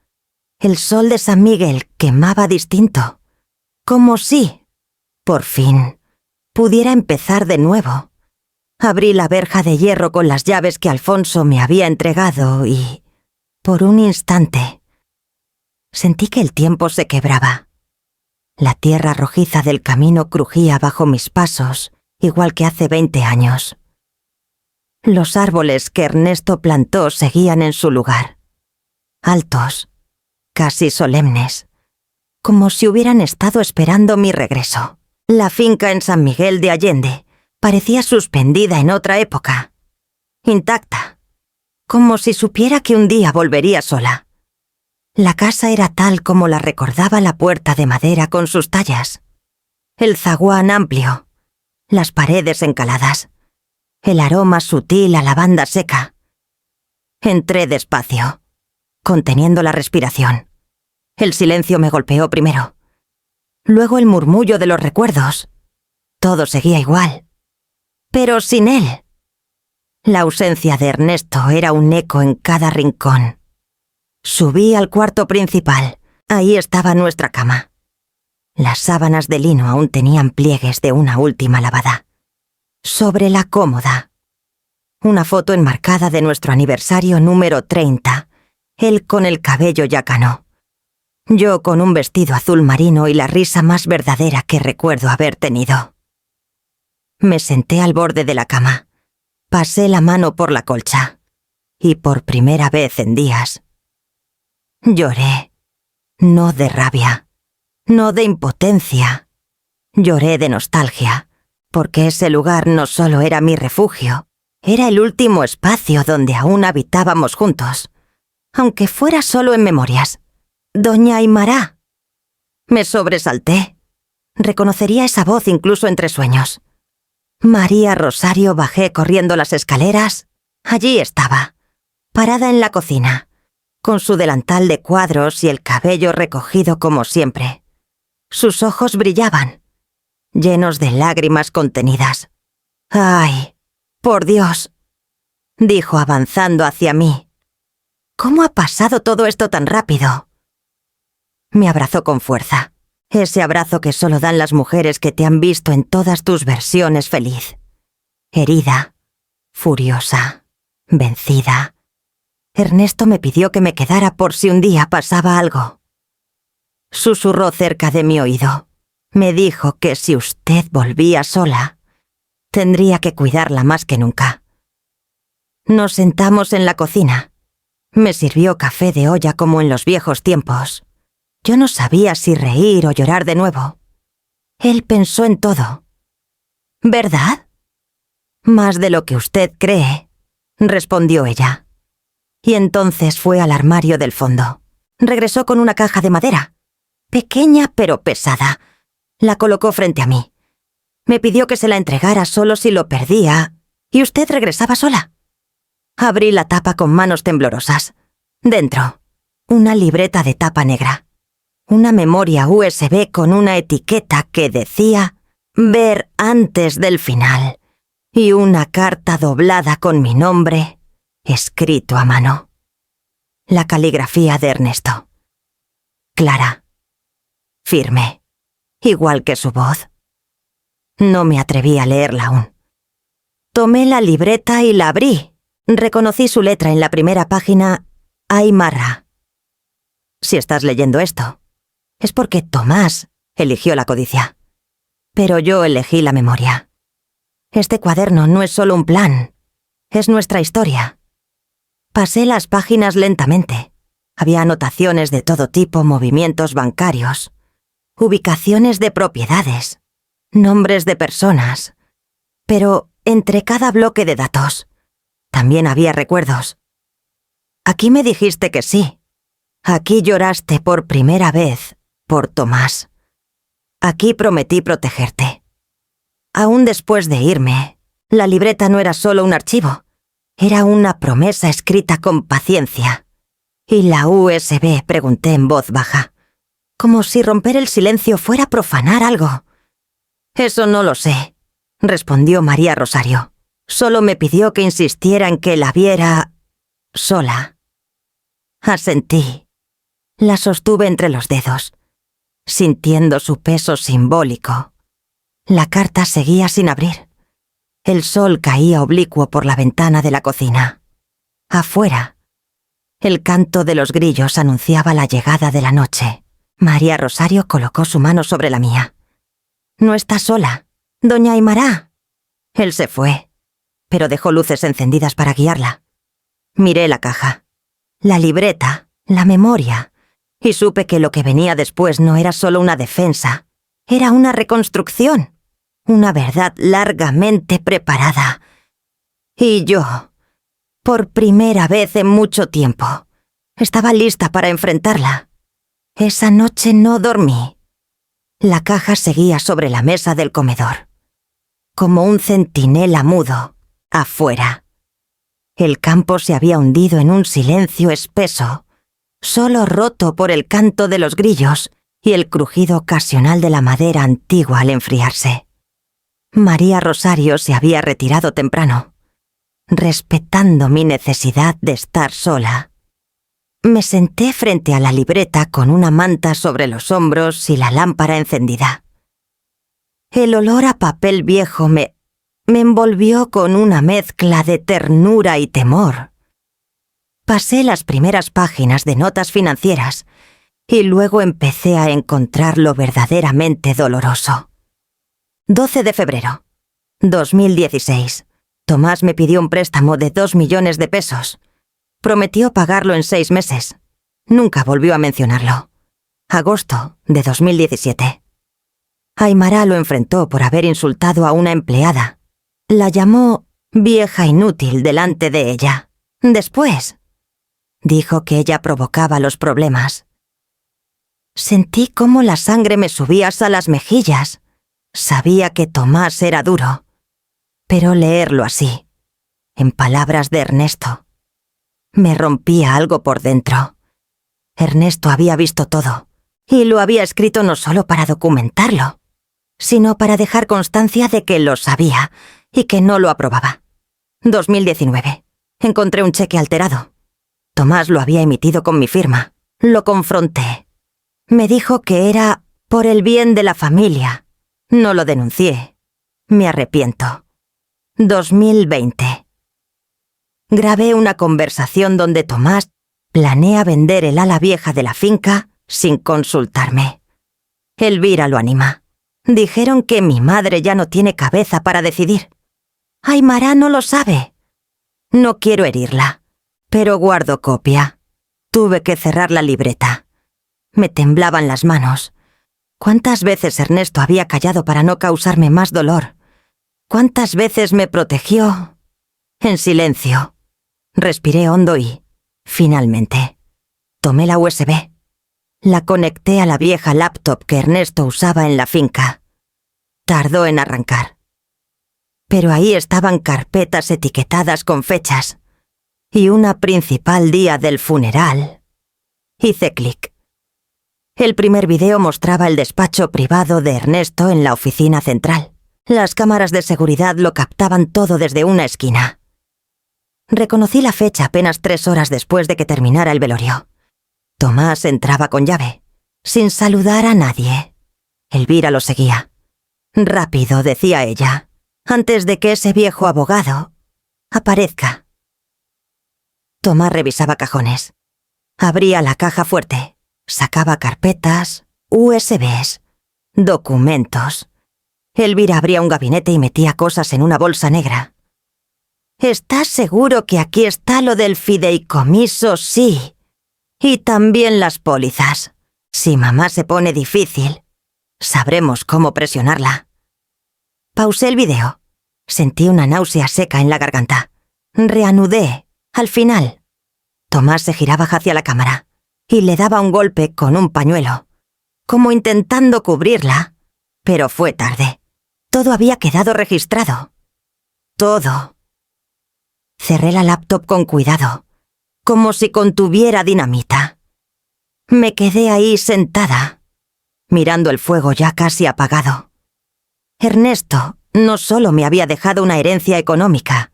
El sol de San Miguel quemaba distinto, como si, por fin, pudiera empezar de nuevo. Abrí la verja de hierro con las llaves que Alfonso me había entregado y, por un instante, sentí que el tiempo se quebraba. La tierra rojiza del camino crujía bajo mis pasos, igual que hace 20 años. Los árboles que Ernesto plantó seguían en su lugar, altos, casi solemnes, como si hubieran estado esperando mi regreso. La finca en San Miguel de Allende parecía suspendida en otra época, intacta, como si supiera que un día volvería sola. La casa era tal como la recordaba la puerta de madera con sus tallas, el zaguán amplio, las paredes encaladas, el aroma sutil a lavanda seca. Entré despacio, conteniendo la respiración. El silencio me golpeó primero. Luego el murmullo de los recuerdos. Todo seguía igual, pero sin él. La ausencia de Ernesto era un eco en cada rincón. Subí al cuarto principal. Ahí estaba nuestra cama. Las sábanas de lino aún tenían pliegues de una última lavada. Sobre la cómoda, una foto enmarcada de nuestro aniversario número 30, él con el cabello ya cano. Yo con un vestido azul marino y la risa más verdadera que recuerdo haber tenido. Me senté al borde de la cama, pasé la mano por la colcha, y por primera vez en días, lloré, no de rabia, no de impotencia. Lloré de nostalgia, porque ese lugar no solo era mi refugio, era el último espacio donde aún habitábamos juntos, aunque fuera solo en memorias. Doña Aimara. Me sobresalté. Reconocería esa voz incluso entre sueños. María Rosario. Bajé corriendo las escaleras. Allí estaba, parada en la cocina, con su delantal de cuadros y el cabello recogido como siempre. Sus ojos brillaban, llenos de lágrimas contenidas. «¡Ay, por Dios!», dijo avanzando hacia mí. «¿Cómo ha pasado todo esto tan rápido?». Me abrazó con fuerza, ese abrazo que solo dan las mujeres que te han visto en todas tus versiones feliz. Herida, furiosa, vencida. Ernesto me pidió que me quedara por si un día pasaba algo. Susurró cerca de mi oído. Me dijo que si usted volvía sola, tendría que cuidarla más que nunca. Nos sentamos en la cocina. Me sirvió café de olla como en los viejos tiempos. Yo no sabía si reír o llorar de nuevo. Él pensó en todo. «¿Verdad?». «Más de lo que usted cree», respondió ella. Y entonces fue al armario del fondo. Regresó con una caja de madera, pequeña pero pesada. La colocó frente a mí. Me pidió que se la entregara solo si lo perdía, y usted regresaba sola. Abrí la tapa con manos temblorosas. Dentro, una libreta de tapa negra. Una memoria USB con una etiqueta que decía «Ver antes del final» y una carta doblada con mi nombre escrito a mano. La caligrafía de Ernesto. Clara. Firme. Igual que su voz. No me atreví a leerla aún. Tomé la libreta y la abrí. Reconocí su letra en la primera página, Aymara. Si estás leyendo esto, es porque Tomás eligió la codicia. Pero yo elegí la memoria. Este cuaderno no es solo un plan, es nuestra historia. Pasé las páginas lentamente. Había anotaciones de todo tipo, movimientos bancarios, ubicaciones de propiedades, nombres de personas. Pero entre cada bloque de datos, también había recuerdos. Aquí me dijiste que sí. Aquí lloraste por primera vez por Tomás. Aquí prometí protegerte. Aún después de irme, la libreta no era solo un archivo. Era una promesa escrita con paciencia. ¿Y la USB? Pregunté en voz baja, como si romper el silencio fuera profanar algo. Eso no lo sé, respondió María Rosario. Solo me pidió que insistiera en que la viera sola. Asentí. La sostuve entre los dedos, sintiendo su peso simbólico. La carta seguía sin abrir. El sol caía oblicuo por la ventana de la cocina. Afuera, el canto de los grillos anunciaba la llegada de la noche. María Rosario colocó su mano sobre la mía. «No está sola, doña Aymara». Él se fue, pero dejó luces encendidas para guiarla. Miré la caja, la libreta, la memoria, y supe que lo que venía después no era solo una defensa, era una reconstrucción, una verdad largamente preparada. Y yo, por primera vez en mucho tiempo, estaba lista para enfrentarla. Esa noche no dormí. La caja seguía sobre la mesa del comedor, como un centinela mudo, afuera. El campo se había hundido en un silencio espeso, solo roto por el canto de los grillos y el crujido ocasional de la madera antigua al enfriarse. María Rosario se había retirado temprano, respetando mi necesidad de estar sola. Me senté frente a la libreta con una manta sobre los hombros y la lámpara encendida. El olor a papel viejo me envolvió con una mezcla de ternura y temor. Pasé las primeras páginas de notas financieras y luego empecé a encontrar lo verdaderamente doloroso. 12 de febrero, 2016. Tomás me pidió un préstamo de 2 millones de pesos. Prometió pagarlo en 6 meses. Nunca volvió a mencionarlo. Agosto de 2017. Aymara lo enfrentó por haber insultado a una empleada. La llamó vieja inútil delante de ella. Después, dijo que ella provocaba los problemas. Sentí cómo la sangre me subía hasta las mejillas. Sabía que Tomás era duro, pero leerlo así, en palabras de Ernesto, me rompía algo por dentro. Ernesto había visto todo, y lo había escrito no solo para documentarlo, sino para dejar constancia de que lo sabía y que no lo aprobaba. 2019. Encontré un cheque alterado. Tomás lo había emitido con mi firma. Lo confronté. Me dijo que era por el bien de la familia. No lo denuncié. Me arrepiento. 2020. Grabé una conversación donde Tomás planea vender el ala vieja de la finca sin consultarme. Elvira lo anima. Dijeron que mi madre ya no tiene cabeza para decidir. Aymara no lo sabe. No quiero herirla, pero guardo copia. Tuve que cerrar la libreta. Me temblaban las manos. ¿Cuántas veces Ernesto había callado para no causarme más dolor? ¿Cuántas veces me protegió? En silencio. Respiré hondo y, finalmente, tomé la USB. La conecté a la vieja laptop que Ernesto usaba en la finca. Tardó en arrancar. Pero ahí estaban carpetas etiquetadas con fechas y una principal día del funeral. Hice clic. El primer video mostraba el despacho privado de Ernesto en la oficina central. Las cámaras de seguridad lo captaban todo desde una esquina. Reconocí la fecha apenas 3 horas después de que terminara el velorio. Tomás entraba con llave, sin saludar a nadie. Elvira lo seguía. «Rápido», decía ella, «antes de que ese viejo abogado aparezca». Tomás revisaba cajones. Abría la caja fuerte. Sacaba carpetas, USBs, documentos. Elvira abría un gabinete y metía cosas en una bolsa negra. «¿Estás seguro que aquí está lo del fideicomiso? Sí. Y también las pólizas. Si mamá se pone difícil, sabremos cómo presionarla». Pausé el video. Sentí una náusea seca en la garganta. Reanudé. Al final, Tomás se giraba hacia la cámara y le daba un golpe con un pañuelo, como intentando cubrirla, pero fue tarde. Todo había quedado registrado. Todo. Cerré la laptop con cuidado, como si contuviera dinamita. Me quedé ahí sentada, mirando el fuego ya casi apagado. Ernesto no solo me había dejado una herencia económica,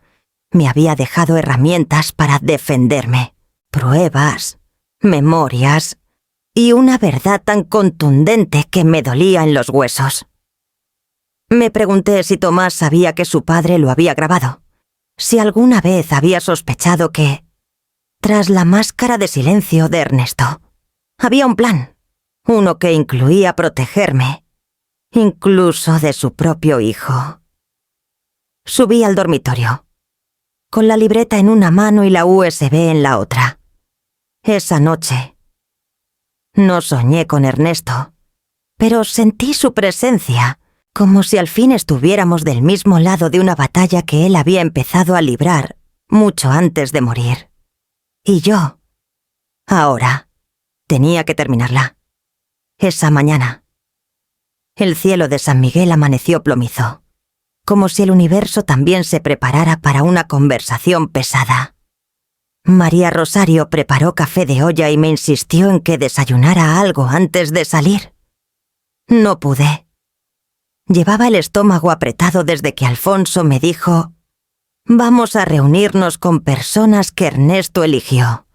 me había dejado herramientas para defenderme, pruebas, memorias y una verdad tan contundente que me dolía en los huesos. Me pregunté si Tomás sabía que su padre lo había grabado, si alguna vez había sospechado que, tras la máscara de silencio de Ernesto, había un plan, uno que incluía protegerme, incluso de su propio hijo. Subí al dormitorio, con la libreta en una mano y la USB en la otra. Esa noche no soñé con Ernesto, pero sentí su presencia, como si al fin estuviéramos del mismo lado de una batalla que él había empezado a librar mucho antes de morir. Y yo, ahora, tenía que terminarla. Esa mañana. El cielo de San Miguel amaneció plomizo, como si el universo también se preparara para una conversación pesada. María Rosario preparó café de olla y me insistió en que desayunara algo antes de salir. No pude. Llevaba el estómago apretado desde que Alfonso me dijo: «Vamos a reunirnos con personas que Ernesto eligió.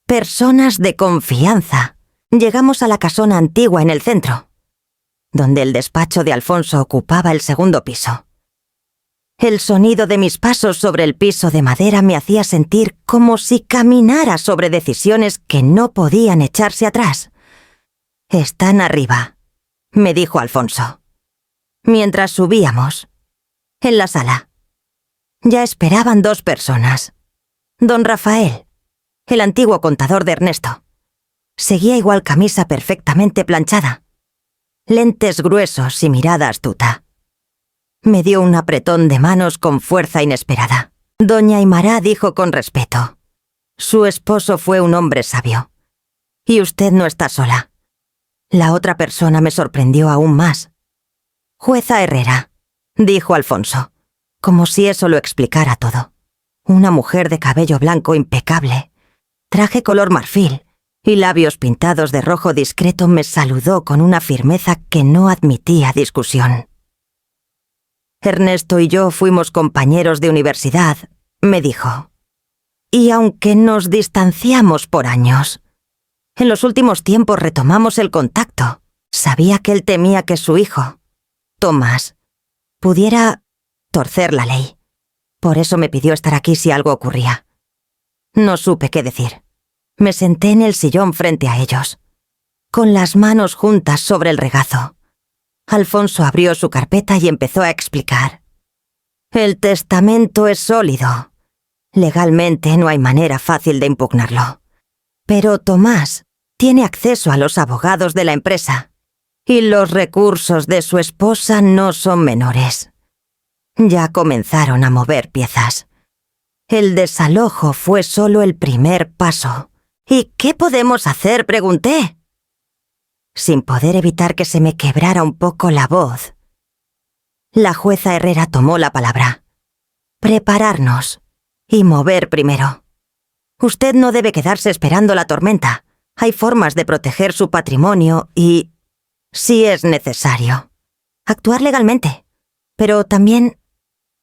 Personas de confianza». Llegamos a la casona antigua en el centro, donde el despacho de Alfonso ocupaba el segundo piso. El sonido de mis pasos sobre el piso de madera me hacía sentir como si caminara sobre decisiones que no podían echarse atrás. «Están arriba», me dijo Alfonso. Mientras subíamos, en la sala, ya esperaban 2 personas. Don Rafael, el antiguo contador de Ernesto. Seguía igual camisa perfectamente planchada, lentes gruesos y mirada astuta. Me dio un apretón de manos con fuerza inesperada. Doña Aimara dijo con respeto: «Su esposo fue un hombre sabio. Y usted no está sola». La otra persona me sorprendió aún más. «Jueza Herrera», dijo Alfonso, como si eso lo explicara todo. Una mujer de cabello blanco impecable, traje color marfil y labios pintados de rojo discreto me saludó con una firmeza que no admitía discusión. «Ernesto y yo fuimos compañeros de universidad», me dijo. «Y aunque nos distanciamos por años, en los últimos tiempos retomamos el contacto. Sabía que él temía que su hijo, Tomás, pudiera torcer la ley. Por eso me pidió estar aquí si algo ocurría». No supe qué decir. Me senté en el sillón frente a ellos, con las manos juntas sobre el regazo. Alfonso abrió su carpeta y empezó a explicar. «El testamento es sólido. Legalmente no hay manera fácil de impugnarlo. Pero Tomás tiene acceso a los abogados de la empresa. Y los recursos de su esposa no son menores. Ya comenzaron a mover piezas. El desalojo fue solo el primer paso. ¿Y qué podemos hacer?», pregunté. Sin poder evitar que se me quebrara un poco la voz, la jueza Herrera tomó la palabra. «Prepararnos y mover primero. Usted no debe quedarse esperando la tormenta. Hay formas de proteger su patrimonio y, si es necesario, actuar legalmente». Pero también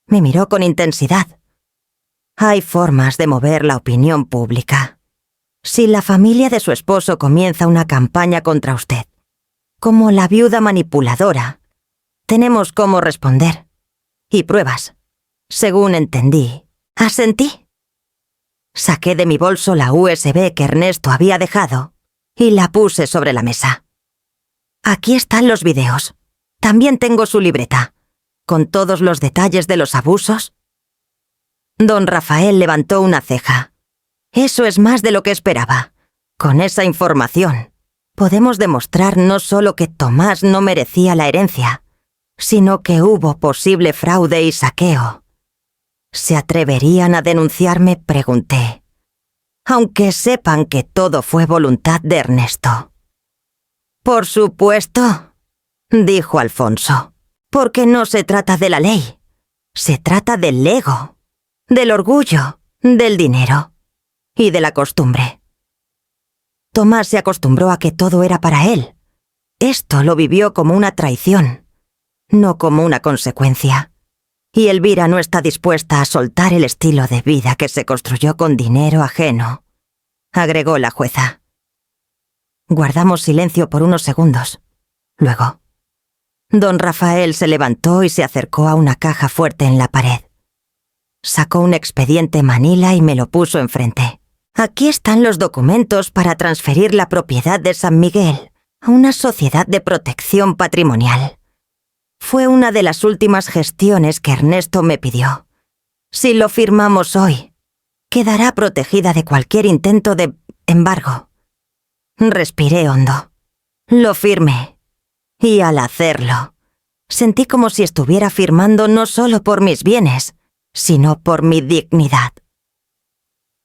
me miró con intensidad. Hay formas de mover la opinión pública. Si la familia de su esposo comienza una campaña contra usted, como la viuda manipuladora, tenemos cómo responder. Y pruebas. Según entendí, asentí. Saqué de mi bolso la USB que Ernesto había dejado y la puse sobre la mesa. Aquí están los videos. También tengo su libreta, con todos los detalles de los abusos. Don Rafael levantó una ceja. Eso es más de lo que esperaba. Con esa información, podemos demostrar no solo que Tomás no merecía la herencia, sino que hubo posible fraude y saqueo. ¿Se atreverían a denunciarme?, pregunté. Aunque sepan que todo fue voluntad de Ernesto. Por supuesto, dijo Alfonso, porque no se trata de la ley. Se trata del ego, del orgullo, del dinero y de la costumbre. Tomás se acostumbró a que todo era para él. Esto lo vivió como una traición, no como una consecuencia. Y Elvira no está dispuesta a soltar el estilo de vida que se construyó con dinero ajeno, agregó la jueza. Guardamos silencio por unos segundos. Luego, don Rafael se levantó y se acercó a una caja fuerte en la pared. Sacó un expediente manila y me lo puso enfrente. Aquí están los documentos para transferir la propiedad de San Miguel a una sociedad de protección patrimonial. Fue una de las últimas gestiones que Ernesto me pidió. Si lo firmamos hoy, quedará protegida de cualquier intento de embargo. Respiré hondo. Lo firmé. Y al hacerlo, sentí como si estuviera firmando no solo por mis bienes, sino por mi dignidad.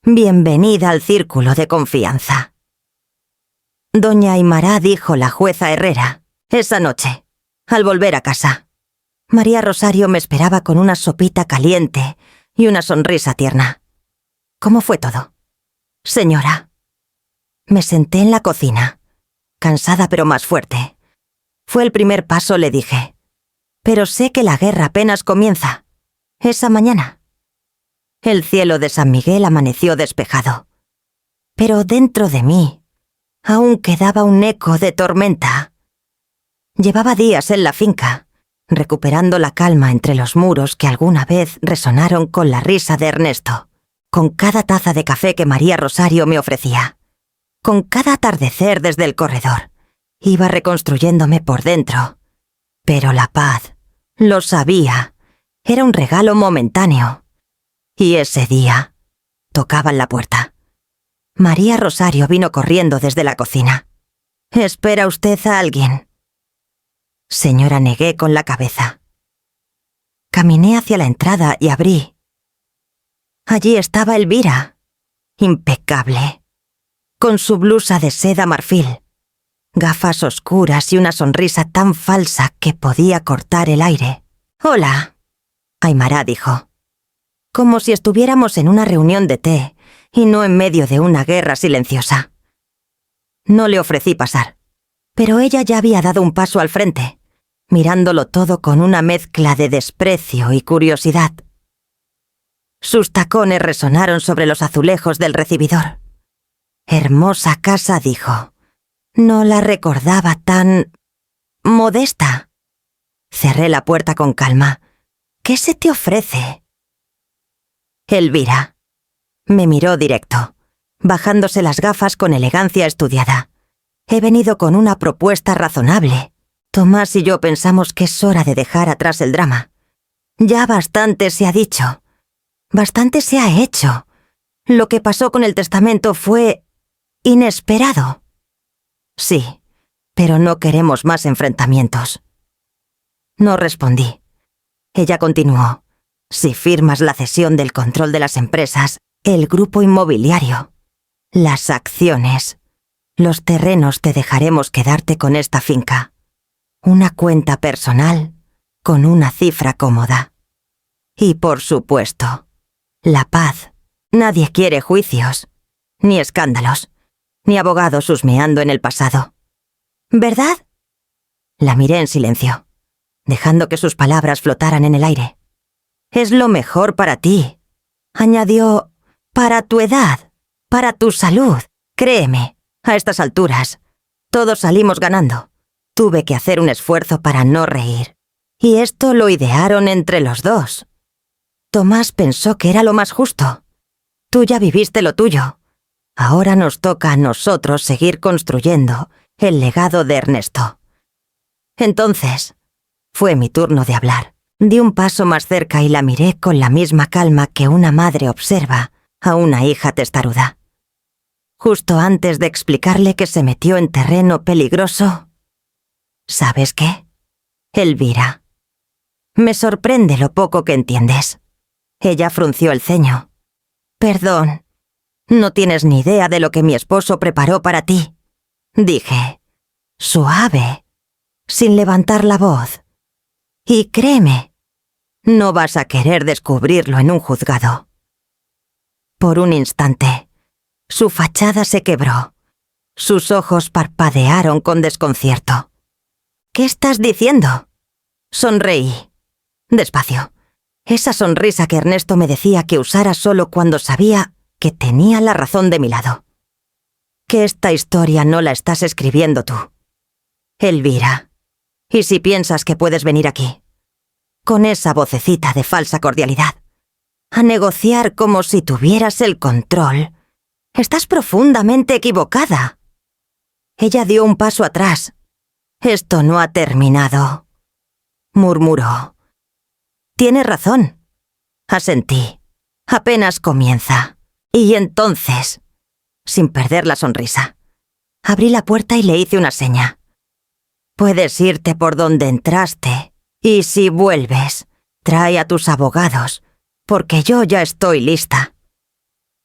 Bienvenida al círculo de confianza. Doña Aimara, dijo la jueza Herrera, esa noche, al volver a casa. María Rosario me esperaba con una sopita caliente y una sonrisa tierna. ¿Cómo fue todo? Señora. Me senté en la cocina, cansada pero más fuerte. Fue el primer paso, le dije. Pero sé que la guerra apenas comienza. Esa mañana. El cielo de San Miguel amaneció despejado. Pero dentro de mí aún quedaba un eco de tormenta. Llevaba días en la finca, recuperando la calma entre los muros que alguna vez resonaron con la risa de Ernesto, con cada taza de café que María Rosario me ofrecía, con cada atardecer desde el corredor. Iba reconstruyéndome por dentro. Pero la paz, lo sabía, era un regalo momentáneo. Y ese día, tocaban la puerta. María Rosario vino corriendo desde la cocina. «¿Espera usted a alguien?» Señora, negué con la cabeza. Caminé hacia la entrada y abrí. Allí estaba Elvira, impecable, con su blusa de seda marfil, gafas oscuras y una sonrisa tan falsa que podía cortar el aire. «Hola», Aimara dijo, como si estuviéramos en una reunión de té y no en medio de una guerra silenciosa. No le ofrecí pasar, pero ella ya había dado un paso al frente, mirándolo todo con una mezcla de desprecio y curiosidad. Sus tacones resonaron sobre los azulejos del recibidor. «Hermosa casa», dijo. No la recordaba tan modesta. Cerré la puerta con calma. «¿Qué se te ofrece?» Elvira. Me miró directo, bajándose las gafas con elegancia estudiada. «He venido con una propuesta razonable. Tomás y yo pensamos que es hora de dejar atrás el drama. Ya bastante se ha dicho. Bastante se ha hecho. Lo que pasó con el testamento fue inesperado. Sí, pero no queremos más enfrentamientos». No respondí. Ella continuó. «Si firmas la cesión del control de las empresas, el grupo inmobiliario, las acciones, los terrenos, te dejaremos quedarte con esta finca. Una cuenta personal con una cifra cómoda. Y por supuesto, la paz. Nadie quiere juicios, ni escándalos, ni abogados husmeando en el pasado. ¿Verdad?» La miré en silencio, dejando que sus palabras flotaran en el aire. «Es lo mejor para ti», Añadió, para tu edad, para tu salud, créeme, a estas alturas, todos salimos ganando. Tuve que hacer un esfuerzo para no reír. Y esto lo idearon entre los dos. Tomás pensó que era lo más justo. Tú ya viviste lo tuyo. Ahora nos toca a nosotros seguir construyendo el legado de Ernesto. Entonces, fue mi turno de hablar. Di un paso más cerca y la miré con la misma calma que una madre observa a una hija testaruda. Justo antes de explicarle que se metió en terreno peligroso, ¿sabes qué? Elvira. Me sorprende lo poco que entiendes. Ella frunció el ceño. Perdón, no tienes ni idea de lo que mi esposo preparó para ti. Dije, suave, sin levantar la voz. Y créeme, no vas a querer descubrirlo en un juzgado. Por un instante, su fachada se quebró. Sus ojos parpadearon con desconcierto. ¿Qué estás diciendo? Sonreí. Despacio. Esa sonrisa que Ernesto me decía que usara solo cuando sabía que tenía la razón de mi lado. Que esta historia no la estás escribiendo tú. Elvira. Y si piensas que puedes venir aquí, con esa vocecita de falsa cordialidad, a negociar como si tuvieras el control, estás profundamente equivocada. Ella dio un paso atrás. Esto no ha terminado, murmuró. Tienes razón. Asentí. Apenas comienza. Y entonces, sin perder la sonrisa, abrí la puerta y le hice una seña. Puedes irte por donde entraste, y si vuelves, trae a tus abogados, porque yo ya estoy lista.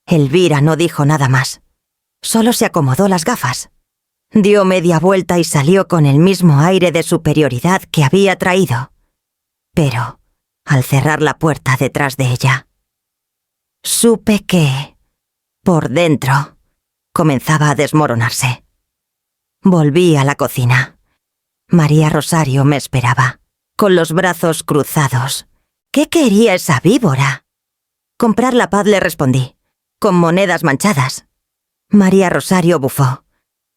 Elvira no dijo nada más. Solo se acomodó las gafas. Dio media vuelta y salió con el mismo aire de superioridad que había traído. Pero, al cerrar la puerta detrás de ella, supe que, por dentro, comenzaba a desmoronarse. Volví a la cocina. María Rosario me esperaba, con los brazos cruzados. ¿Qué quería esa víbora? Comprar la paz, le respondí, con monedas manchadas. María Rosario bufó.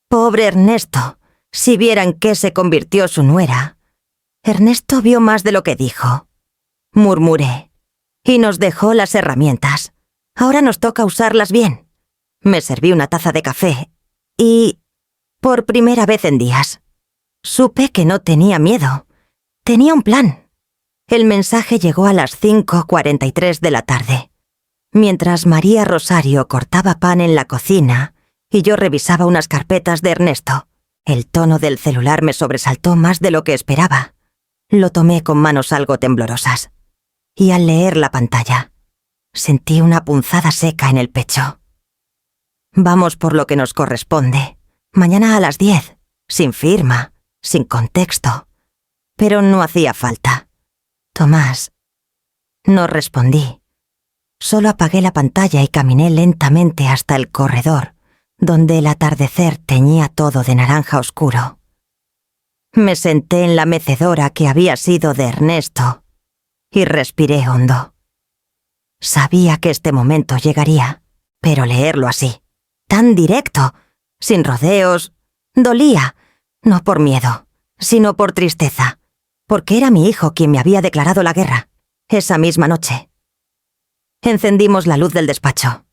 Pobre Ernesto, si viera en qué se convirtió su nuera. Ernesto vio más de lo que dijo. Murmuré. Y nos dejó las herramientas. Ahora nos toca usarlas bien. Me serví una taza de café y, por primera vez en días, supe que no tenía miedo. Tenía un plan. El mensaje llegó a las 5:43 de la tarde. Mientras María Rosario cortaba pan en la cocina y yo revisaba unas carpetas de Ernesto, el tono del celular me sobresaltó más de lo que esperaba. Lo tomé con manos algo temblorosas. Y al leer la pantalla, sentí una punzada seca en el pecho. Vamos por lo que nos corresponde. Mañana a las 10, sin firma, sin contexto. Pero no hacía falta. Tomás. No respondí. Solo apagué la pantalla y caminé lentamente hasta el corredor, donde el atardecer teñía todo de naranja oscuro. Me senté en la mecedora que había sido de Ernesto y respiré hondo. Sabía que este momento llegaría, pero leerlo así, tan directo, sin rodeos, dolía, no por miedo, sino por tristeza, porque era mi hijo quien me había declarado la guerra, esa misma noche. Encendimos la luz del despacho.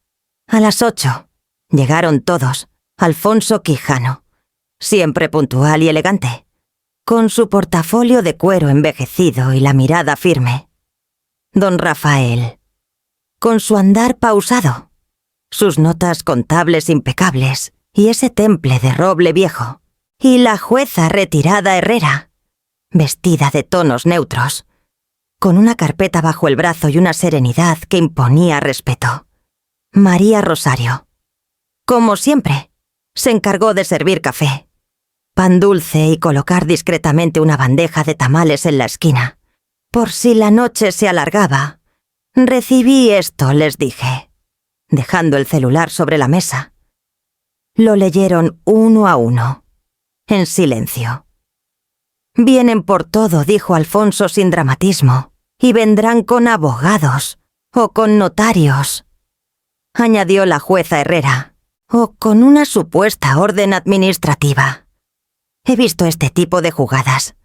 A las 8, llegaron todos, Alfonso Quijano, siempre puntual y elegante, con su portafolio de cuero envejecido y la mirada firme. Don Rafael, con su andar pausado, sus notas contables impecables y ese temple de roble viejo, y la jueza retirada Herrera, vestida de tonos neutros, con una carpeta bajo el brazo y una serenidad que imponía respeto. María Rosario, como siempre, se encargó de servir café, pan dulce y colocar discretamente una bandeja de tamales en la esquina. Por si la noche se alargaba, recibí esto, les dije, dejando el celular sobre la mesa. Lo leyeron uno a uno, en silencio. Vienen por todo, dijo Alfonso sin dramatismo, y vendrán con abogados. o con notarios, añadió la jueza Herrera, o con una supuesta orden administrativa. He visto este tipo de jugadas.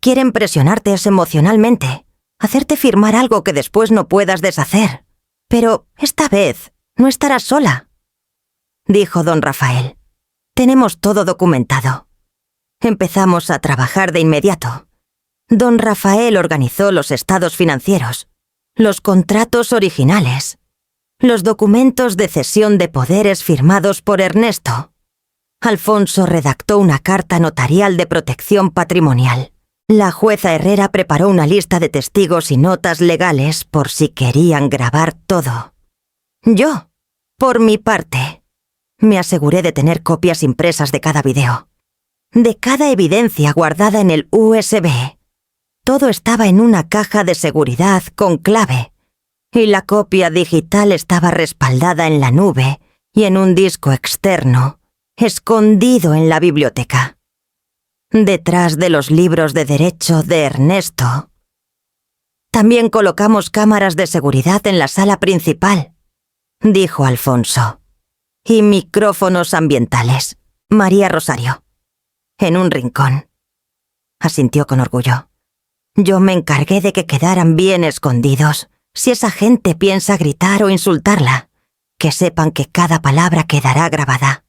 Quieren presionarte emocionalmente, hacerte firmar algo que después no puedas deshacer. Pero esta vez no estarás sola, dijo don Rafael. Tenemos todo documentado. Empezamos a trabajar de inmediato. Don Rafael organizó los estados financieros, los contratos originales, los documentos de cesión de poderes firmados por Ernesto. Alfonso redactó una carta notarial de protección patrimonial. La jueza Herrera preparó una lista de testigos y notas legales por si querían grabar todo. Yo, por mi parte, me aseguré de tener copias impresas de cada video, de cada evidencia guardada en el USB. Todo estaba en una caja de seguridad con clave, y la copia digital estaba respaldada en la nube y en un disco externo, escondido en la biblioteca. Detrás de los libros de derecho de Ernesto. También colocamos cámaras de seguridad en la sala principal, dijo Alfonso. Y micrófonos ambientales. María Rosario. En un rincón. Asintió con orgullo. Yo me encargué de que quedaran bien escondidos. Si esa gente piensa gritar o insultarla, que sepan que cada palabra quedará grabada.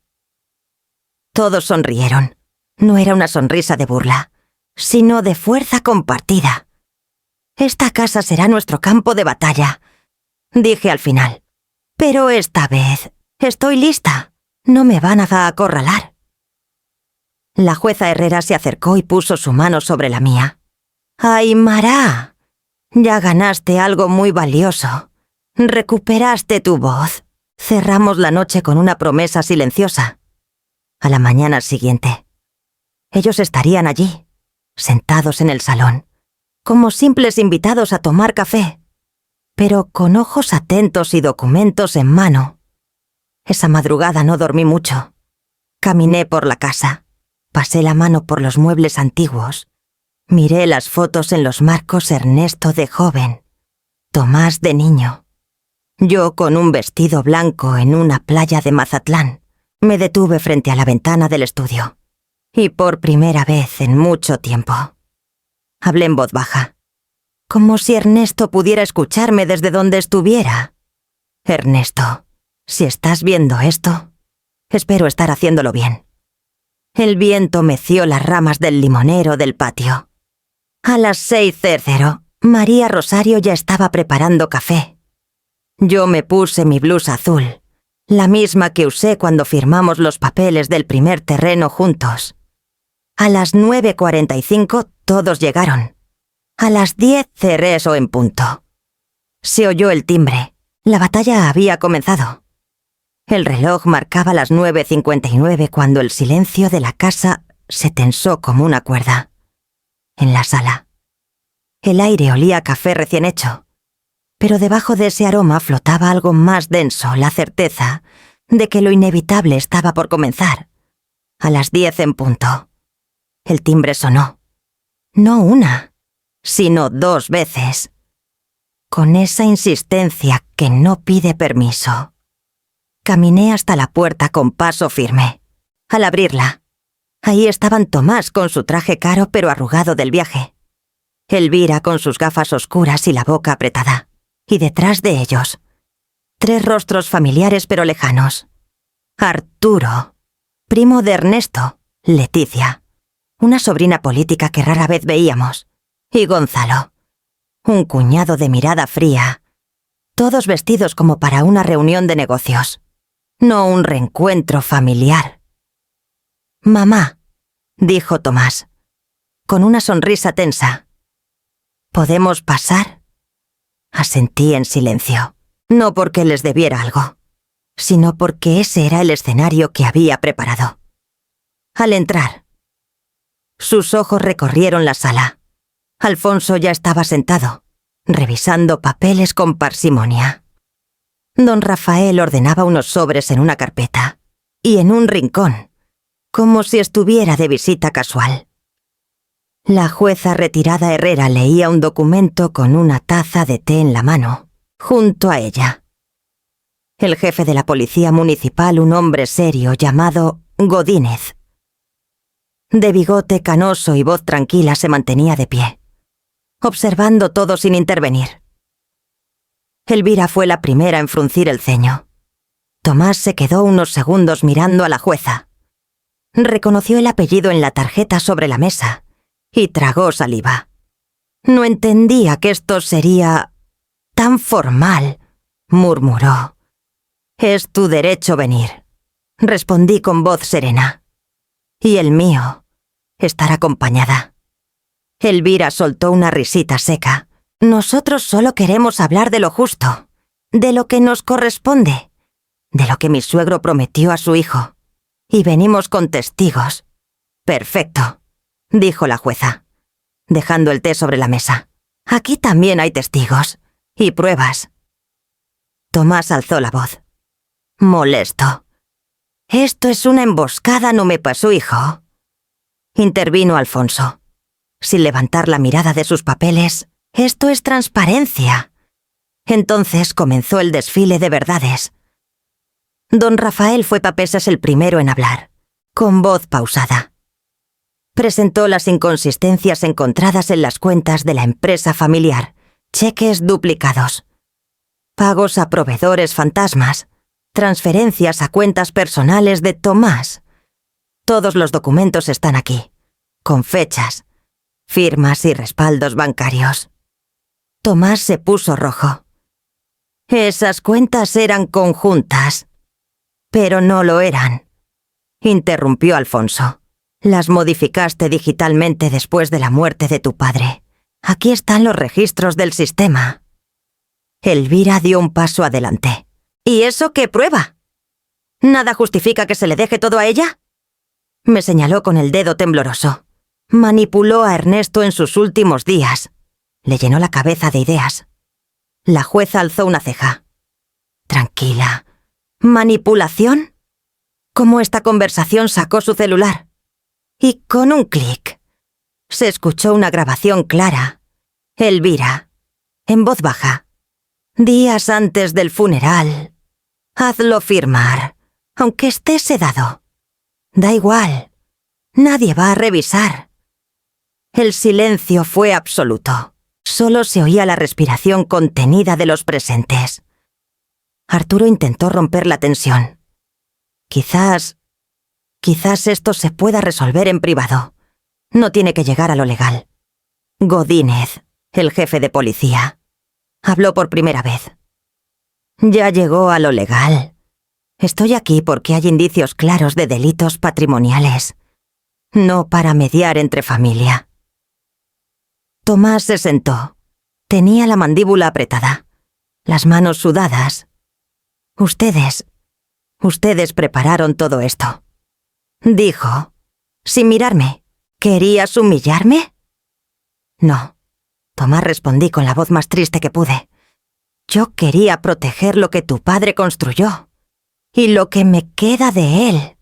Todos sonrieron. No era una sonrisa de burla, sino de fuerza compartida. Esta casa será nuestro campo de batalla, dije al final. Pero esta vez estoy lista. No me van a acorralar. La jueza Herrera se acercó y puso su mano sobre la mía. Aymara, ya ganaste algo muy valioso. Recuperaste tu voz. Cerramos la noche con una promesa silenciosa. A la mañana siguiente, ellos estarían allí, sentados en el salón, como simples invitados a tomar café, pero con ojos atentos y documentos en mano. Esa madrugada no dormí mucho. Caminé por la casa, pasé la mano por los muebles antiguos, miré las fotos en los marcos Ernesto de joven, Tomás de niño, yo con un vestido blanco en una playa de Mazatlán. Me detuve frente a la ventana del estudio. Y por primera vez en mucho tiempo. Hablé en voz baja, como si Ernesto pudiera escucharme desde donde estuviera. Ernesto, si estás viendo esto, espero estar haciéndolo bien. El viento meció las ramas del limonero del patio. A las 6:00, María Rosario ya estaba preparando café. Yo me puse mi blusa azul, la misma que usé cuando firmamos los papeles del primer terreno juntos. A las 9:45 todos llegaron. A las 10 cerré eso en punto. Se oyó el timbre. La batalla había comenzado. El reloj marcaba las 9:59 cuando el silencio de la casa se tensó como una cuerda. En la sala. El aire olía a café recién hecho. Pero debajo de ese aroma flotaba algo más denso, la certeza de que lo inevitable estaba por comenzar. A las 10 en punto. El timbre sonó. No una, sino 2 veces. Con esa insistencia que no pide permiso. Caminé hasta la puerta con paso firme. Al abrirla, ahí estaban Tomás con su traje caro pero arrugado del viaje. Elvira con sus gafas oscuras y la boca apretada. Y detrás de ellos, 3 rostros familiares pero lejanos. Arturo, primo de Ernesto, Leticia, una sobrina política que rara vez veíamos, y Gonzalo, un cuñado de mirada fría, todos vestidos como para una reunión de negocios, no un reencuentro familiar. «Mamá», dijo Tomás, con una sonrisa tensa. «¿Podemos pasar?» Asentí en silencio, no porque les debiera algo, sino porque ese era el escenario que había preparado. Al entrar, sus ojos recorrieron la sala. Alfonso ya estaba sentado, revisando papeles con parsimonia. Don Rafael ordenaba unos sobres en una carpeta, y en un rincón, como si estuviera de visita casual. La jueza retirada Herrera leía un documento con una taza de té en la mano. junto a ella. El jefe de la policía municipal, un hombre serio llamado Godínez. De bigote canoso y voz tranquila, se mantenía de pie, observando todo sin intervenir. Elvira fue la primera en fruncir el ceño. Tomás se quedó unos segundos mirando a la jueza. Reconoció el apellido en la tarjeta sobre la mesa y tragó saliva. No entendía que esto sería tan formal, murmuró. «Es tu derecho venir», respondí con voz serena. «Y el mío, estar acompañada». Elvira soltó una risita seca. «Nosotros solo queremos hablar de lo justo, de lo que nos corresponde, de lo que mi suegro prometió a su hijo. Y venimos con testigos». «Perfecto», dijo la jueza, dejando el té sobre la mesa. «Aquí también hay testigos y pruebas». Tomás alzó la voz. «Molesto. Esto es una emboscada, no me pasó, hijo». Intervino Alfonso, sin levantar la mirada de sus papeles. «Esto es transparencia». Entonces comenzó el desfile de verdades. Don Rafael fue Papesas el primero en hablar, con voz pausada. Presentó las inconsistencias encontradas en las cuentas de la empresa familiar, cheques duplicados, pagos a proveedores fantasmas, transferencias a cuentas personales de Tomás. Todos los documentos están aquí, con fechas, firmas y respaldos bancarios. Tomás se puso rojo. «Esas cuentas eran conjuntas». «Pero no lo eran», interrumpió Alfonso. «Las modificaste digitalmente después de la muerte de tu padre. Aquí están los registros del sistema». Elvira dio un paso adelante. «¿Y eso qué prueba? ¿Nada justifica que se le deje todo a ella?». Me señaló con el dedo tembloroso. «Manipuló a Ernesto en sus últimos días». Le llenó la cabeza de ideas. La jueza alzó una ceja. «Tranquila. ¿Manipulación?». Como esta conversación sacó su celular. Y con un clic se escuchó una grabación clara. Elvira, en voz baja. «Días antes del funeral. Hazlo firmar, aunque esté sedado. Da igual. Nadie va a revisar». El silencio fue absoluto. Solo se oía la respiración contenida de los presentes. Arturo intentó romper la tensión. Quizás esto se pueda resolver en privado. No tiene que llegar a lo legal. Godínez, el jefe de policía, habló por primera vez. «Ya llegó a lo legal. Estoy aquí porque hay indicios claros de delitos patrimoniales, no para mediar entre familia». Tomás se sentó. Tenía la mandíbula apretada, las manos sudadas. Ustedes prepararon todo esto», dijo, sin mirarme. «¿Querías humillarme?». «No», Tomás, respondí con la voz más triste que pude. «Yo quería proteger lo que tu padre construyó, y lo que me queda de él».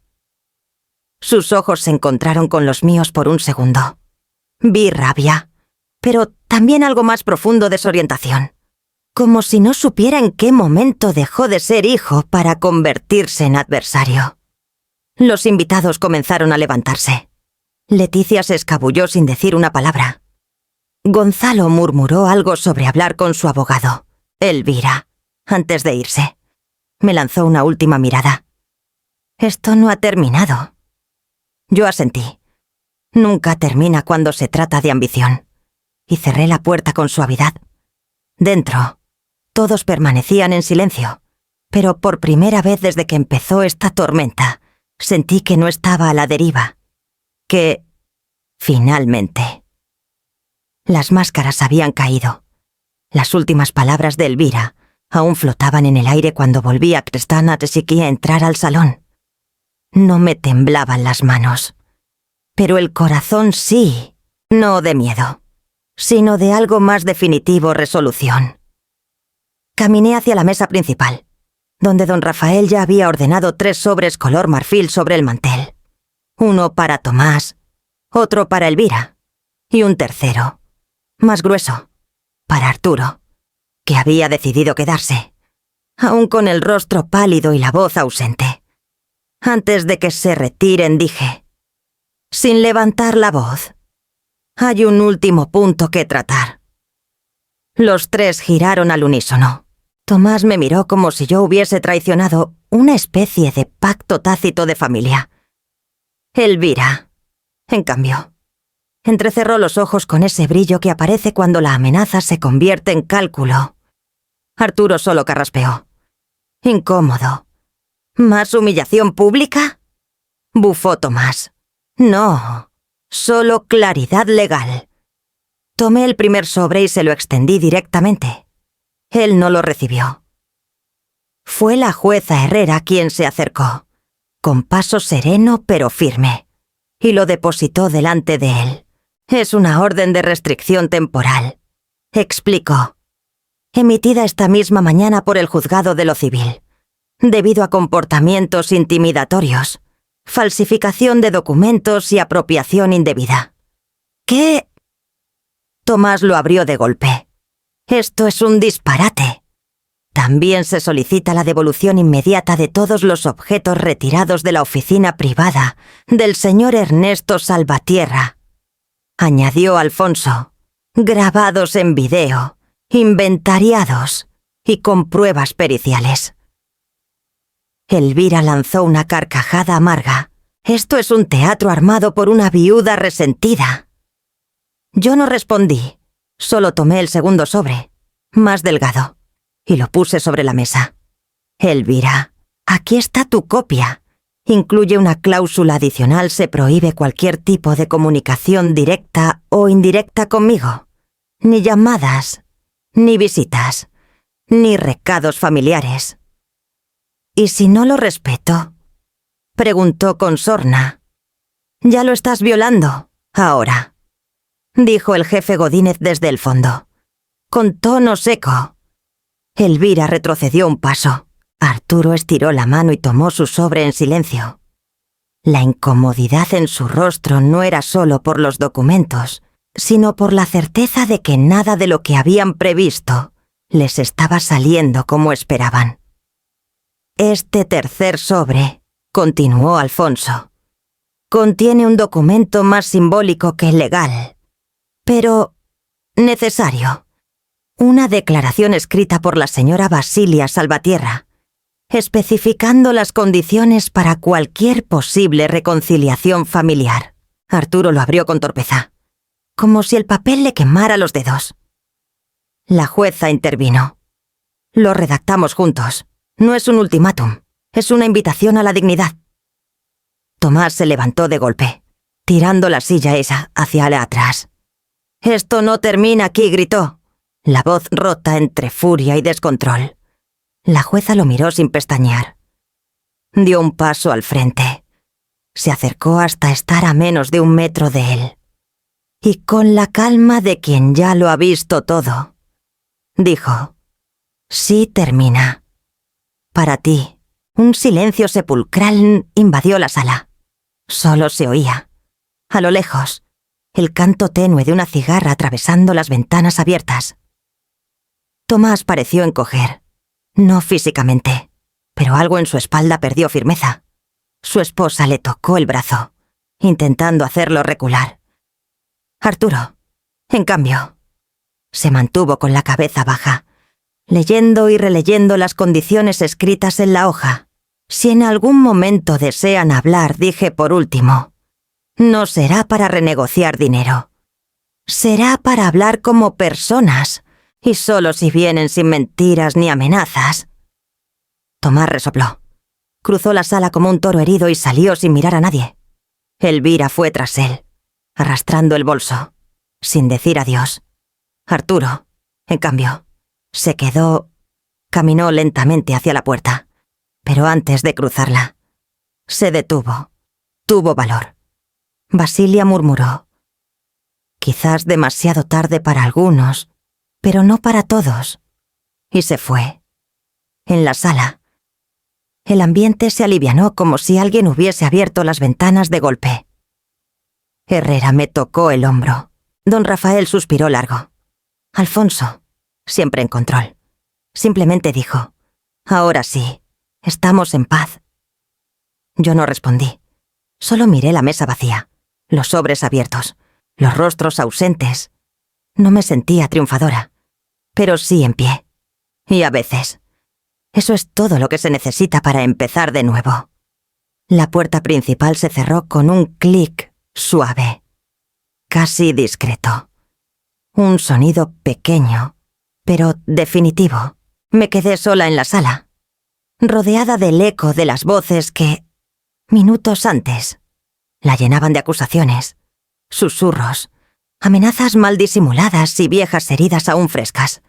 Sus ojos se encontraron con los míos por un segundo. Vi rabia, pero también algo más profundo, desorientación. Como si no supiera en qué momento dejó de ser hijo para convertirse en adversario. Los invitados comenzaron a levantarse. Leticia se escabulló sin decir una palabra. Gonzalo murmuró algo sobre hablar con su abogado, Elvira, antes de irse. Me lanzó una última mirada. «Esto no ha terminado». Yo asentí. Nunca termina cuando se trata de ambición. Y cerré la puerta con suavidad. Dentro, todos permanecían en silencio, pero por primera vez desde que empezó esta tormenta, sentí que no estaba a la deriva. Que, finalmente, las máscaras habían caído. Las últimas palabras de Elvira aún flotaban en el aire cuando volví a Crestana Tesiki a entrar al salón. No me temblaban las manos, pero el corazón sí, no de miedo, sino de algo más definitivo, resolución. Caminé hacia la mesa principal, donde don Rafael ya había ordenado 3 sobres color marfil sobre el mantel. Uno para Tomás, otro para Elvira, y un tercero, más grueso, para Arturo, que había decidido quedarse, aún con el rostro pálido y la voz ausente. Antes de que se retiren dije, sin levantar la voz, hay un último punto que tratar. Los tres giraron al unísono. Tomás me miró como si yo hubiese traicionado una especie de pacto tácito de familia. Elvira, en cambio, entrecerró los ojos con ese brillo que aparece cuando la amenaza se convierte en cálculo. Arturo solo carraspeó. Incómodo. ¿Más humillación pública? Bufó Tomás. No, solo claridad legal. Tomé el primer sobre y se lo extendí directamente. Él no lo recibió. Fue la jueza Herrera quien se acercó, con paso sereno pero firme, y lo depositó delante de él. Es una orden de restricción temporal, explicó, emitida esta misma mañana por el juzgado de lo civil, debido a comportamientos intimidatorios, falsificación de documentos y apropiación indebida. ¿Qué? Tomás lo abrió de golpe. Esto es un disparate. También se solicita la devolución inmediata de todos los objetos retirados de la oficina privada del señor Ernesto Salvatierra, añadió Alfonso, grabados en video, inventariados y con pruebas periciales. Elvira lanzó una carcajada amarga. Esto es un teatro armado por una viuda resentida. Yo no respondí. Solo tomé el segundo sobre, más delgado, y lo puse sobre la mesa. Elvira, aquí está tu copia. Incluye una cláusula adicional, se prohíbe cualquier tipo de comunicación directa o indirecta conmigo. Ni llamadas, ni visitas, ni recados familiares. ¿Y si no lo respeto? Preguntó con sorna. Ya lo estás violando, ahora, dijo el jefe Godínez desde el fondo, con tono seco. Elvira retrocedió un paso. Arturo estiró la mano y tomó su sobre en silencio. La incomodidad en su rostro no era solo por los documentos, sino por la certeza de que nada de lo que habían previsto les estaba saliendo como esperaban. Este tercer sobre, continuó Alfonso, contiene un documento más simbólico que legal, pero necesario. Una declaración escrita por la señora Basilia Salvatierra, especificando las condiciones para cualquier posible reconciliación familiar. Arturo lo abrió con torpeza, como si el papel le quemara los dedos. La jueza intervino. Lo redactamos juntos. No es un ultimátum, es una invitación a la dignidad. Tomás se levantó de golpe, tirando la silla esa hacia atrás. «Esto no termina aquí», gritó, la voz rota entre furia y descontrol. La jueza lo miró sin pestañear. Dio un paso al frente. Se acercó hasta estar a menos de 1 metro de él. Y con la calma de quien ya lo ha visto todo, dijo, «Sí termina. Para ti». Un silencio sepulcral invadió la sala. Solo se oía, a lo lejos, el canto tenue de una cigarra atravesando las ventanas abiertas. Tomás pareció encoger, no físicamente, pero algo en su espalda perdió firmeza. Su esposa le tocó el brazo, intentando hacerlo recular. Arturo, en cambio, se mantuvo con la cabeza baja, leyendo y releyendo las condiciones escritas en la hoja. Si en algún momento desean hablar, dije por último, no será para renegociar dinero. Será para hablar como personas, y solo si vienen sin mentiras ni amenazas. Tomás resopló. Cruzó la sala como un toro herido y salió sin mirar a nadie. Elvira fue tras él, arrastrando el bolso, sin decir adiós. Arturo, en cambio, se quedó. Caminó lentamente hacia la puerta, pero antes de cruzarla, se detuvo. Tuvo valor. Basilia murmuró. Quizás demasiado tarde para algunos, pero no para todos. Y se fue. En la sala, el ambiente se alivianó como si alguien hubiese abierto las ventanas de golpe. Herrera me tocó el hombro. Don Rafael suspiró largo. Alfonso, siempre en control, Simplemente dijo: «Ahora sí, estamos en paz». Yo no respondí. Solo miré la mesa vacía, los sobres abiertos, los rostros ausentes. No me sentía triunfadora, pero sí en pie. Y a veces, eso es todo lo que se necesita para empezar de nuevo. La puerta principal se cerró con un clic suave, casi discreto. Un sonido pequeño, pero definitivo. Me quedé sola en la sala, rodeada del eco de las voces que, minutos antes, la llenaban de acusaciones, susurros, amenazas mal disimuladas y viejas heridas aún frescas.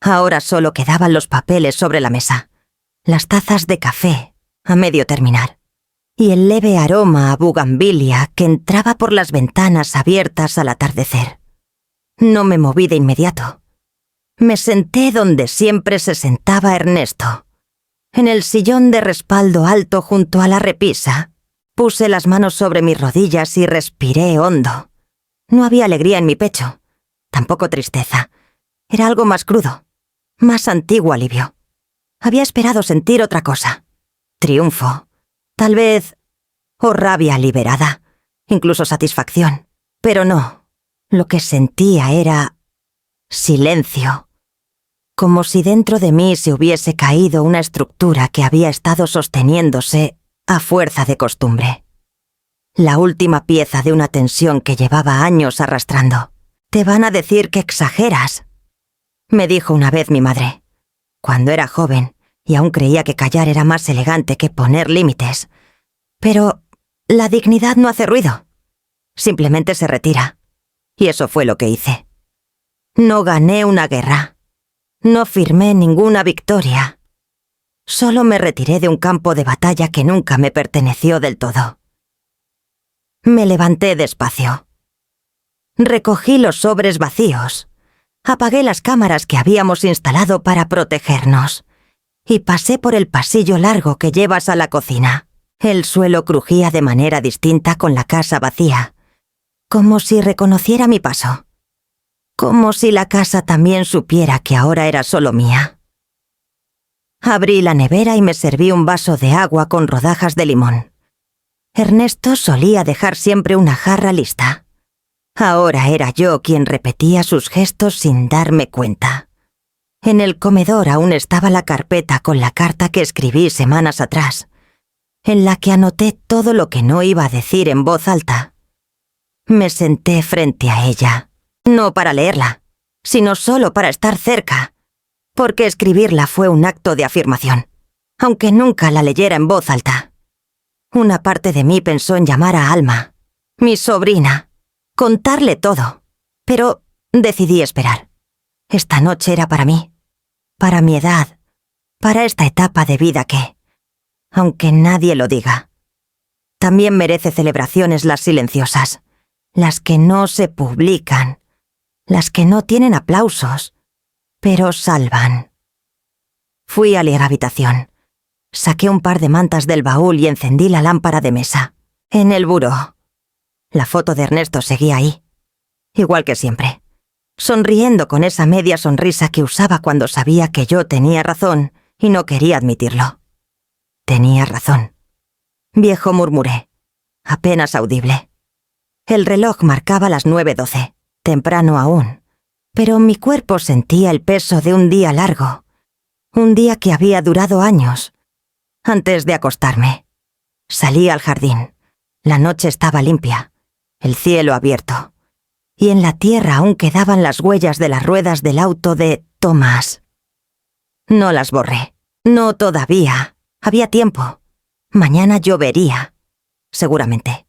Ahora solo quedaban los papeles sobre la mesa, las tazas de café a medio terminar, y el leve aroma a bugambilia que entraba por las ventanas abiertas al atardecer. No me moví de inmediato. Me senté donde siempre se sentaba Ernesto, en el sillón de respaldo alto junto a la repisa. Puse las manos sobre mis rodillas y respiré hondo. No había alegría en mi pecho, tampoco tristeza. Era algo más crudo, más antiguo alivio. Había esperado sentir otra cosa. Triunfo, tal vez, o rabia liberada, incluso satisfacción. Pero no, lo que sentía era silencio. Como si dentro de mí se hubiese caído una estructura que había estado sosteniéndose a fuerza de costumbre. La última pieza de una tensión que llevaba años arrastrando. «Te van a decir que exageras», me dijo una vez mi madre, cuando era joven y aún creía que callar era más elegante que poner límites. Pero la dignidad no hace ruido, simplemente se retira. Y eso fue lo que hice. No gané una guerra, no firmé ninguna victoria. Solo me retiré de un campo de batalla que nunca me perteneció del todo. Me levanté despacio. Recogí los sobres vacíos. Apagué las cámaras que habíamos instalado para protegernos. Y pasé por el pasillo largo que llevas a la cocina. El suelo crujía de manera distinta con la casa vacía. Como si reconociera mi paso. Como si la casa también supiera que ahora era solo mía. Abrí la nevera y me serví un vaso de agua con rodajas de limón. Ernesto solía dejar siempre una jarra lista. Ahora era yo quien repetía sus gestos sin darme cuenta. En el comedor aún estaba la carpeta con la carta que escribí semanas atrás, en la que anoté todo lo que no iba a decir en voz alta. Me senté frente a ella, no para leerla, sino solo para estar cerca, porque escribirla fue un acto de afirmación, aunque nunca la leyera en voz alta. Una parte de mí pensó en llamar a Alma, mi sobrina, contarle todo, pero decidí esperar. Esta noche era para mí, para mi edad, para esta etapa de vida que, aunque nadie lo diga, también merece celebraciones las silenciosas, las que no se publican, las que no tienen aplausos, pero salvan. Fui a la habitación. Saqué un par de mantas del baúl y encendí la lámpara de mesa. En el buró. La foto de Ernesto seguía ahí, igual que siempre, sonriendo con esa media sonrisa que usaba cuando sabía que yo tenía razón y no quería admitirlo. Tenía razón. Viejo, murmuré, apenas audible. El reloj marcaba las 9:12, temprano aún, pero mi cuerpo sentía el peso de un día largo, un día que había durado años. Antes de acostarme, salí al jardín. La noche estaba limpia, el cielo abierto, y en la tierra aún quedaban las huellas de las ruedas del auto de Tomás. No las borré. No todavía. Había tiempo. Mañana llovería, seguramente.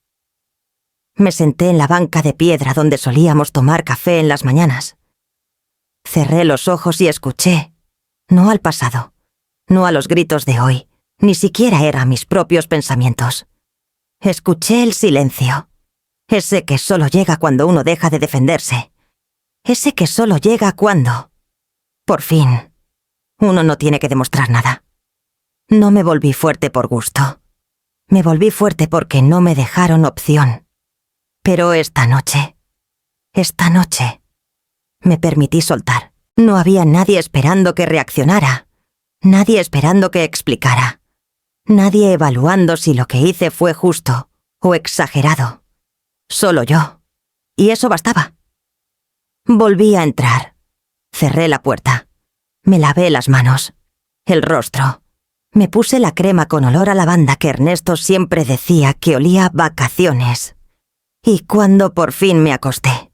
Me senté en la banca de piedra donde solíamos tomar café en las mañanas. Cerré los ojos y escuché, no al pasado, no a los gritos de hoy, ni siquiera eran mis propios pensamientos. Escuché el silencio, ese que solo llega cuando uno deja de defenderse, ese que solo llega cuando, por fin, uno no tiene que demostrar nada. No me volví fuerte por gusto. Me volví fuerte porque no me dejaron opción. Pero esta noche, me permití soltar. No había nadie esperando que reaccionara, nadie esperando que explicara, nadie evaluando si lo que hice fue justo o exagerado. Solo yo. Y eso bastaba. Volví a entrar. Cerré la puerta. Me lavé las manos, el rostro. Me puse la crema con olor a lavanda que Ernesto siempre decía que olía a vacaciones. Y cuando por fin me acosté,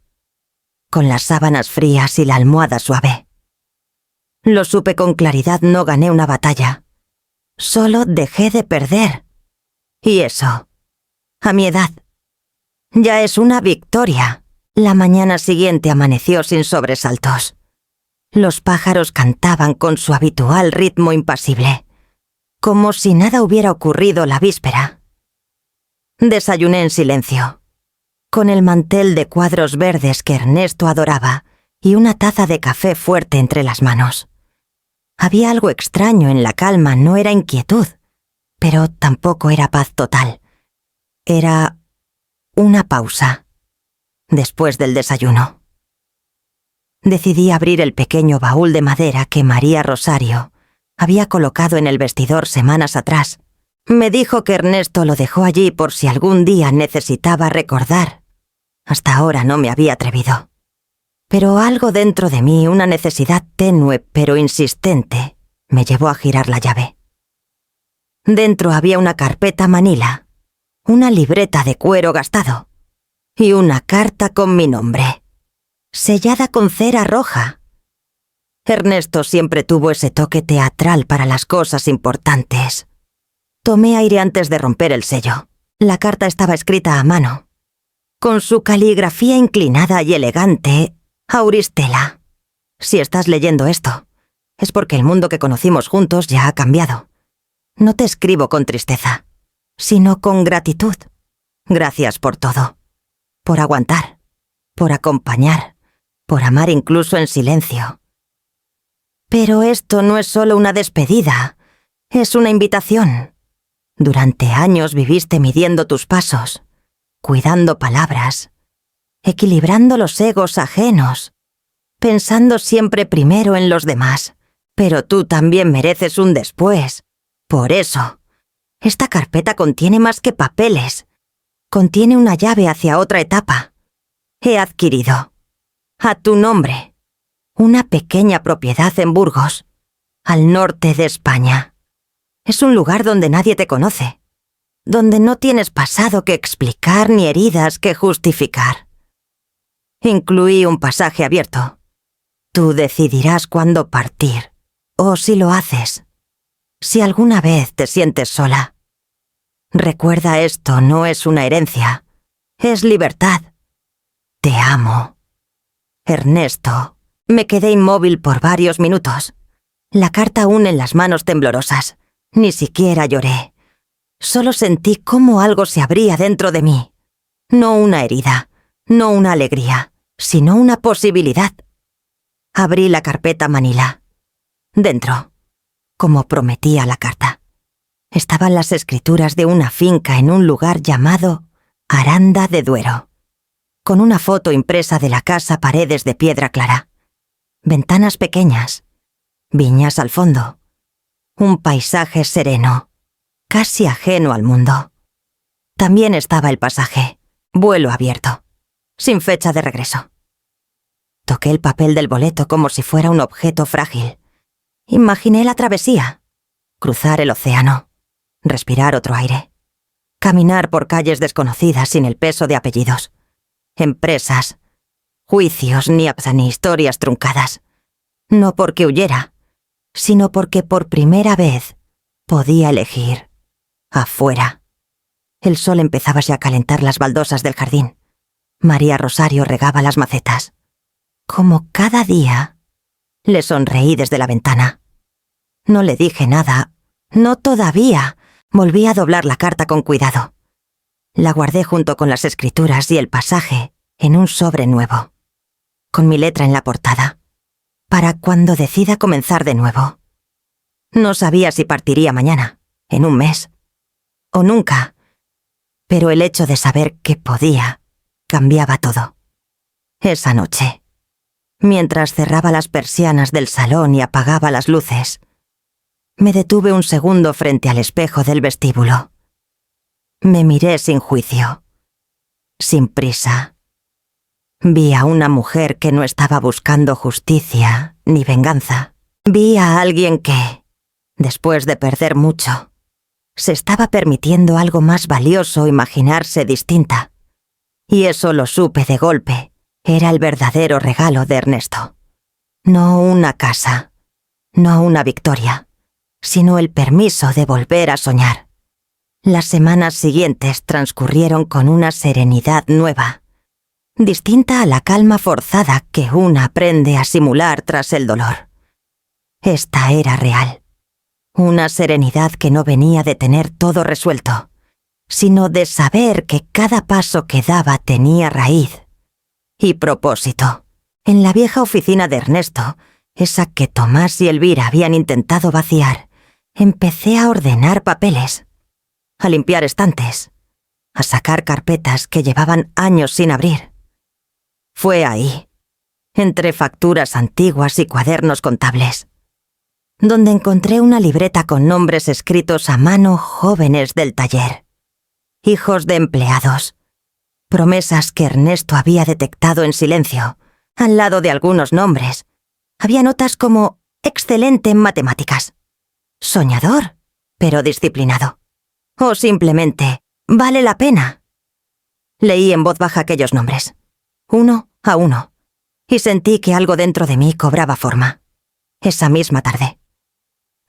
con las sábanas frías y la almohada suave. Lo supe con claridad, no gané una batalla. Solo dejé de perder. Y eso, a mi edad, ya es una victoria. La mañana siguiente amaneció sin sobresaltos. Los pájaros cantaban con su habitual ritmo impasible, como si nada hubiera ocurrido la víspera. Desayuné en silencio, con el mantel de cuadros verdes que Ernesto adoraba y una taza de café fuerte entre las manos. Había algo extraño en la calma, no era inquietud, pero tampoco era paz total. Era una pausa, después del desayuno. Decidí abrir el pequeño baúl de madera que María Rosario había colocado en el vestidor semanas atrás. Me dijo que Ernesto lo dejó allí por si algún día necesitaba recordar. Hasta ahora no me había atrevido. Pero algo dentro de mí, una necesidad tenue pero insistente, me llevó a girar la llave. Dentro había una carpeta manila, una libreta de cuero gastado y una carta con mi nombre, sellada con cera roja. Ernesto siempre tuvo ese toque teatral para las cosas importantes. Tomé aire antes de romper el sello. La carta estaba escrita a mano, con su caligrafía inclinada y elegante. Auristela, si estás leyendo esto, es porque el mundo que conocimos juntos ya ha cambiado. No te escribo con tristeza, sino con gratitud. Gracias por todo. Por aguantar, por acompañar, por amar incluso en silencio. Pero esto no es solo una despedida, es una invitación. Durante años viviste midiendo tus pasos, cuidando palabras, equilibrando los egos ajenos, pensando siempre primero en los demás. Pero tú también mereces un después. Por eso, esta carpeta contiene más que papeles. Contiene una llave hacia otra etapa. He adquirido, a tu nombre, una pequeña propiedad en Burgos, al norte de España. Es un lugar donde nadie te conoce, donde no tienes pasado que explicar ni heridas que justificar. Incluí un pasaje abierto. Tú decidirás cuándo partir, o si lo haces, si alguna vez te sientes sola. Recuerda, esto no es una herencia, es libertad. Te amo. Ernesto. Me quedé inmóvil por varios minutos, la carta aún en las manos temblorosas. Ni siquiera lloré. Solo sentí cómo algo se abría dentro de mí. No una herida, no una alegría, sino una posibilidad. Abrí la carpeta manila. Dentro, como prometía la carta, estaban las escrituras de una finca en un lugar llamado Aranda de Duero, con una foto impresa de la casa, paredes de piedra clara, ventanas pequeñas, viñas al fondo, un paisaje sereno, casi ajeno al mundo. También estaba el pasaje, vuelo abierto, sin fecha de regreso. Toqué el papel del boleto como si fuera un objeto frágil. Imaginé la travesía, cruzar el océano, respirar otro aire, caminar por calles desconocidas sin el peso de apellidos, empresas, juicios ni historias truncadas. No porque huyera, sino porque por primera vez podía elegir. Afuera. El sol empezaba ya a calentar las baldosas del jardín. María Rosario regaba las macetas. Como cada día, le sonreí desde la ventana. No le dije nada. No todavía. Volví a doblar la carta con cuidado. La guardé junto con las escrituras y el pasaje en un sobre nuevo, con mi letra en la portada, para cuando decida comenzar de nuevo. No sabía si partiría mañana, en un mes, o nunca, pero el hecho de saber que podía cambiaba todo. Esa noche, Mientras cerraba las persianas del salón y apagaba las luces, me detuve un segundo frente al espejo del vestíbulo. Me miré sin juicio, sin prisa. Vi a una mujer que no estaba buscando justicia ni venganza. Vi a alguien que, después de perder mucho, se estaba permitiendo algo más valioso, imaginarse distinta. Y eso lo supe de golpe. Era el verdadero regalo de Ernesto. No una casa, no una victoria, sino el permiso de volver a soñar. Las semanas siguientes transcurrieron con una serenidad nueva, distinta a la calma forzada que una aprende a simular tras el dolor. Esta era real. Una serenidad que no venía de tener todo resuelto, sino de saber que cada paso que daba tenía raíz y propósito. En la vieja oficina de Ernesto, esa que Tomás y Elvira habían intentado vaciar, empecé a ordenar papeles, a limpiar estantes, a sacar carpetas que llevaban años sin abrir. Fue ahí, entre facturas antiguas y cuadernos contables, donde encontré una libreta con nombres escritos a mano jóvenes del taller, hijos de empleados, promesas que Ernesto había detectado en silencio. Al lado de algunos nombres, había notas como excelente en matemáticas, soñador, pero disciplinado, o simplemente vale la pena. Leí en voz baja aquellos nombres, uno a uno, y sentí que algo dentro de mí cobraba forma. Esa misma tarde,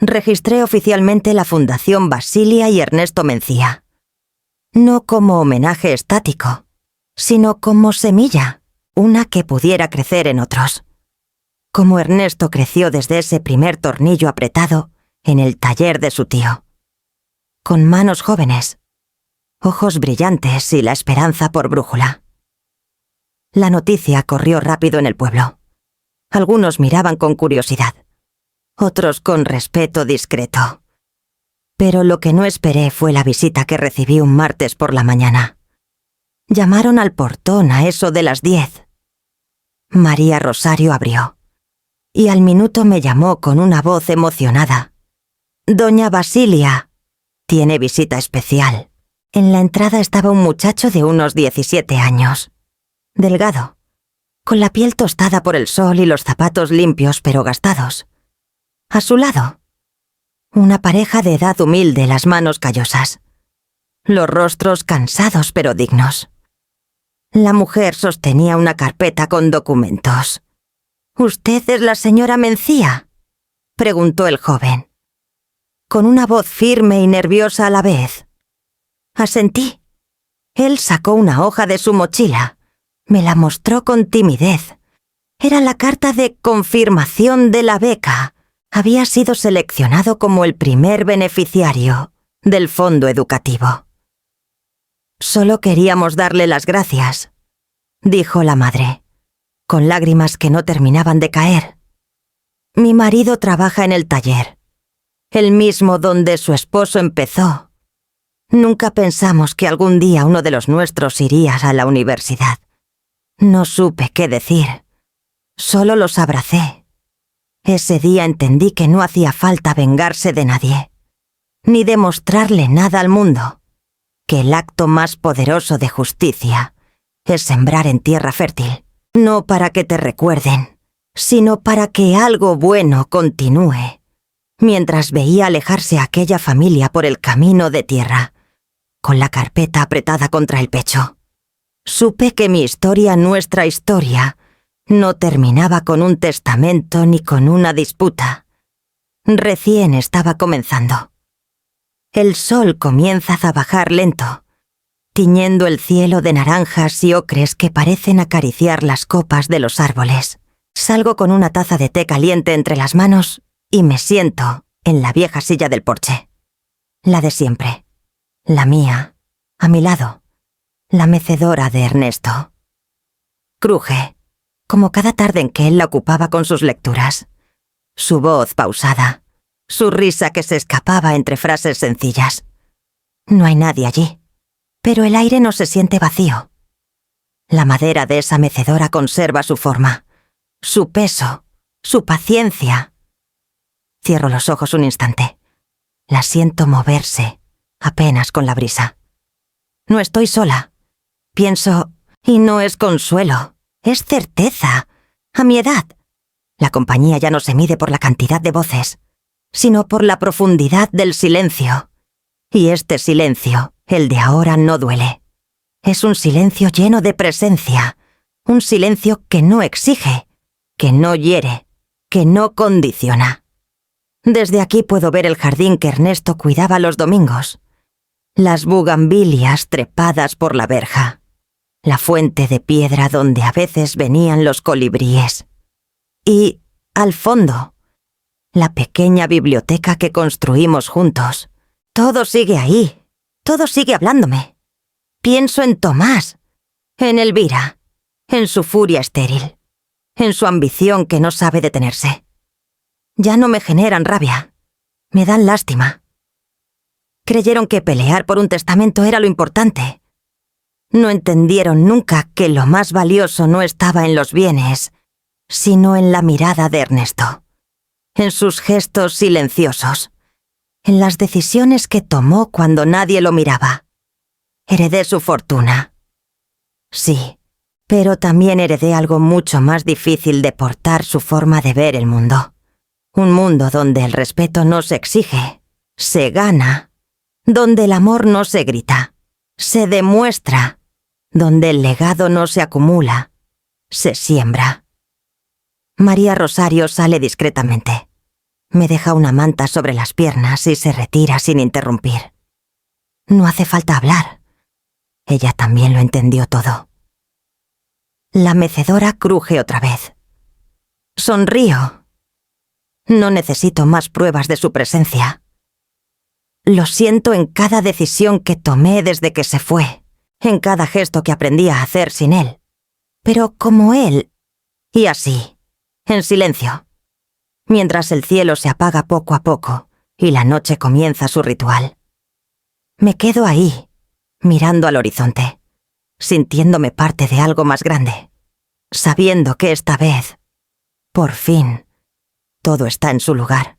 registré oficialmente la Fundación Basilia y Ernesto Mencía, no como homenaje estático, sino como semilla, una que pudiera crecer en otros. Como Ernesto creció desde ese primer tornillo apretado en el taller de su tío. Con manos jóvenes, ojos brillantes y la esperanza por brújula. La noticia corrió rápido en el pueblo. Algunos miraban con curiosidad, otros con respeto discreto. Pero lo que no esperé fue la visita que recibí un martes por la mañana. Llamaron al portón a eso de las 10. María Rosario abrió, y al minuto me llamó con una voz emocionada. «Doña Basilia, tiene visita especial». En la entrada estaba un muchacho de unos 17 años, delgado, con la piel tostada por el sol y los zapatos limpios pero gastados. A su lado, una pareja de edad humilde, las manos callosas, los rostros cansados pero dignos. La mujer sostenía una carpeta con documentos. «¿Usted es la señora Mencía?», preguntó el joven, con una voz firme y nerviosa a la vez. Asentí. Él sacó una hoja de su mochila. Me la mostró con timidez. Era la carta de confirmación de la beca. Había sido seleccionado como el primer beneficiario del fondo educativo. «Solo queríamos darle las gracias», dijo la madre, con lágrimas que no terminaban de caer. «Mi marido trabaja en el taller, el mismo donde su esposo empezó. Nunca pensamos que algún día uno de los nuestros iría a la universidad. No supe qué decir. Solo los abracé. Ese día entendí que no hacía falta vengarse de nadie, ni demostrarle nada al mundo, que el acto más poderoso de justicia es sembrar en tierra fértil, no para que te recuerden, sino para que algo bueno continúe». Mientras veía alejarse a aquella familia por el camino de tierra, con la carpeta apretada contra el pecho, supe que mi historia, nuestra historia, no terminaba con un testamento ni con una disputa. Recién estaba comenzando. El sol comienza a bajar lento, tiñendo el cielo de naranjas y ocres que parecen acariciar las copas de los árboles. Salgo con una taza de té caliente entre las manos y me siento en la vieja silla del porche. La de siempre. La mía, a mi lado. La mecedora de Ernesto. Cruje, como cada tarde en que él la ocupaba con sus lecturas. Su voz pausada, su risa que se escapaba entre frases sencillas. No hay nadie allí, pero el aire no se siente vacío. La madera de esa mecedora conserva su forma, su peso, su paciencia. Cierro los ojos un instante. La siento moverse, apenas con la brisa. No estoy sola. Pienso, y no es consuelo, es certeza. A mi edad, la compañía ya no se mide por la cantidad de voces, sino por la profundidad del silencio. Y este silencio, el de ahora, no duele. Es un silencio lleno de presencia, un silencio que no exige, que no hiere, que no condiciona. Desde aquí puedo ver el jardín que Ernesto cuidaba los domingos, las bugambilias trepadas por la verja, la fuente de piedra donde a veces venían los colibríes. Y, al fondo, la pequeña biblioteca que construimos juntos. Todo sigue ahí, todo sigue hablándome. Pienso en Tomás, en Elvira, en su furia estéril, en su ambición que no sabe detenerse. Ya no me generan rabia, me dan lástima. Creyeron que pelear por un testamento era lo importante. No entendieron nunca que lo más valioso no estaba en los bienes, sino en la mirada de Ernesto, en sus gestos silenciosos, en las decisiones que tomó cuando nadie lo miraba. Heredé su fortuna. Sí, pero también heredé algo mucho más difícil de portar: su forma de ver el mundo. Un mundo donde el respeto no se exige, se gana, donde el amor no se grita, se demuestra, donde el legado no se acumula, se siembra. María Rosario sale discretamente. Me deja una manta sobre las piernas y se retira sin interrumpir. No hace falta hablar. Ella también lo entendió todo. La mecedora cruje otra vez. Sonrío. No necesito más pruebas de su presencia. Lo siento en cada decisión que tomé desde que se fue, en cada gesto que aprendí a hacer sin él. Pero como él, y así, en silencio, mientras el cielo se apaga poco a poco y la noche comienza su ritual. Me quedo ahí, mirando al horizonte, sintiéndome parte de algo más grande, sabiendo que esta vez, por fin, todo está en su lugar.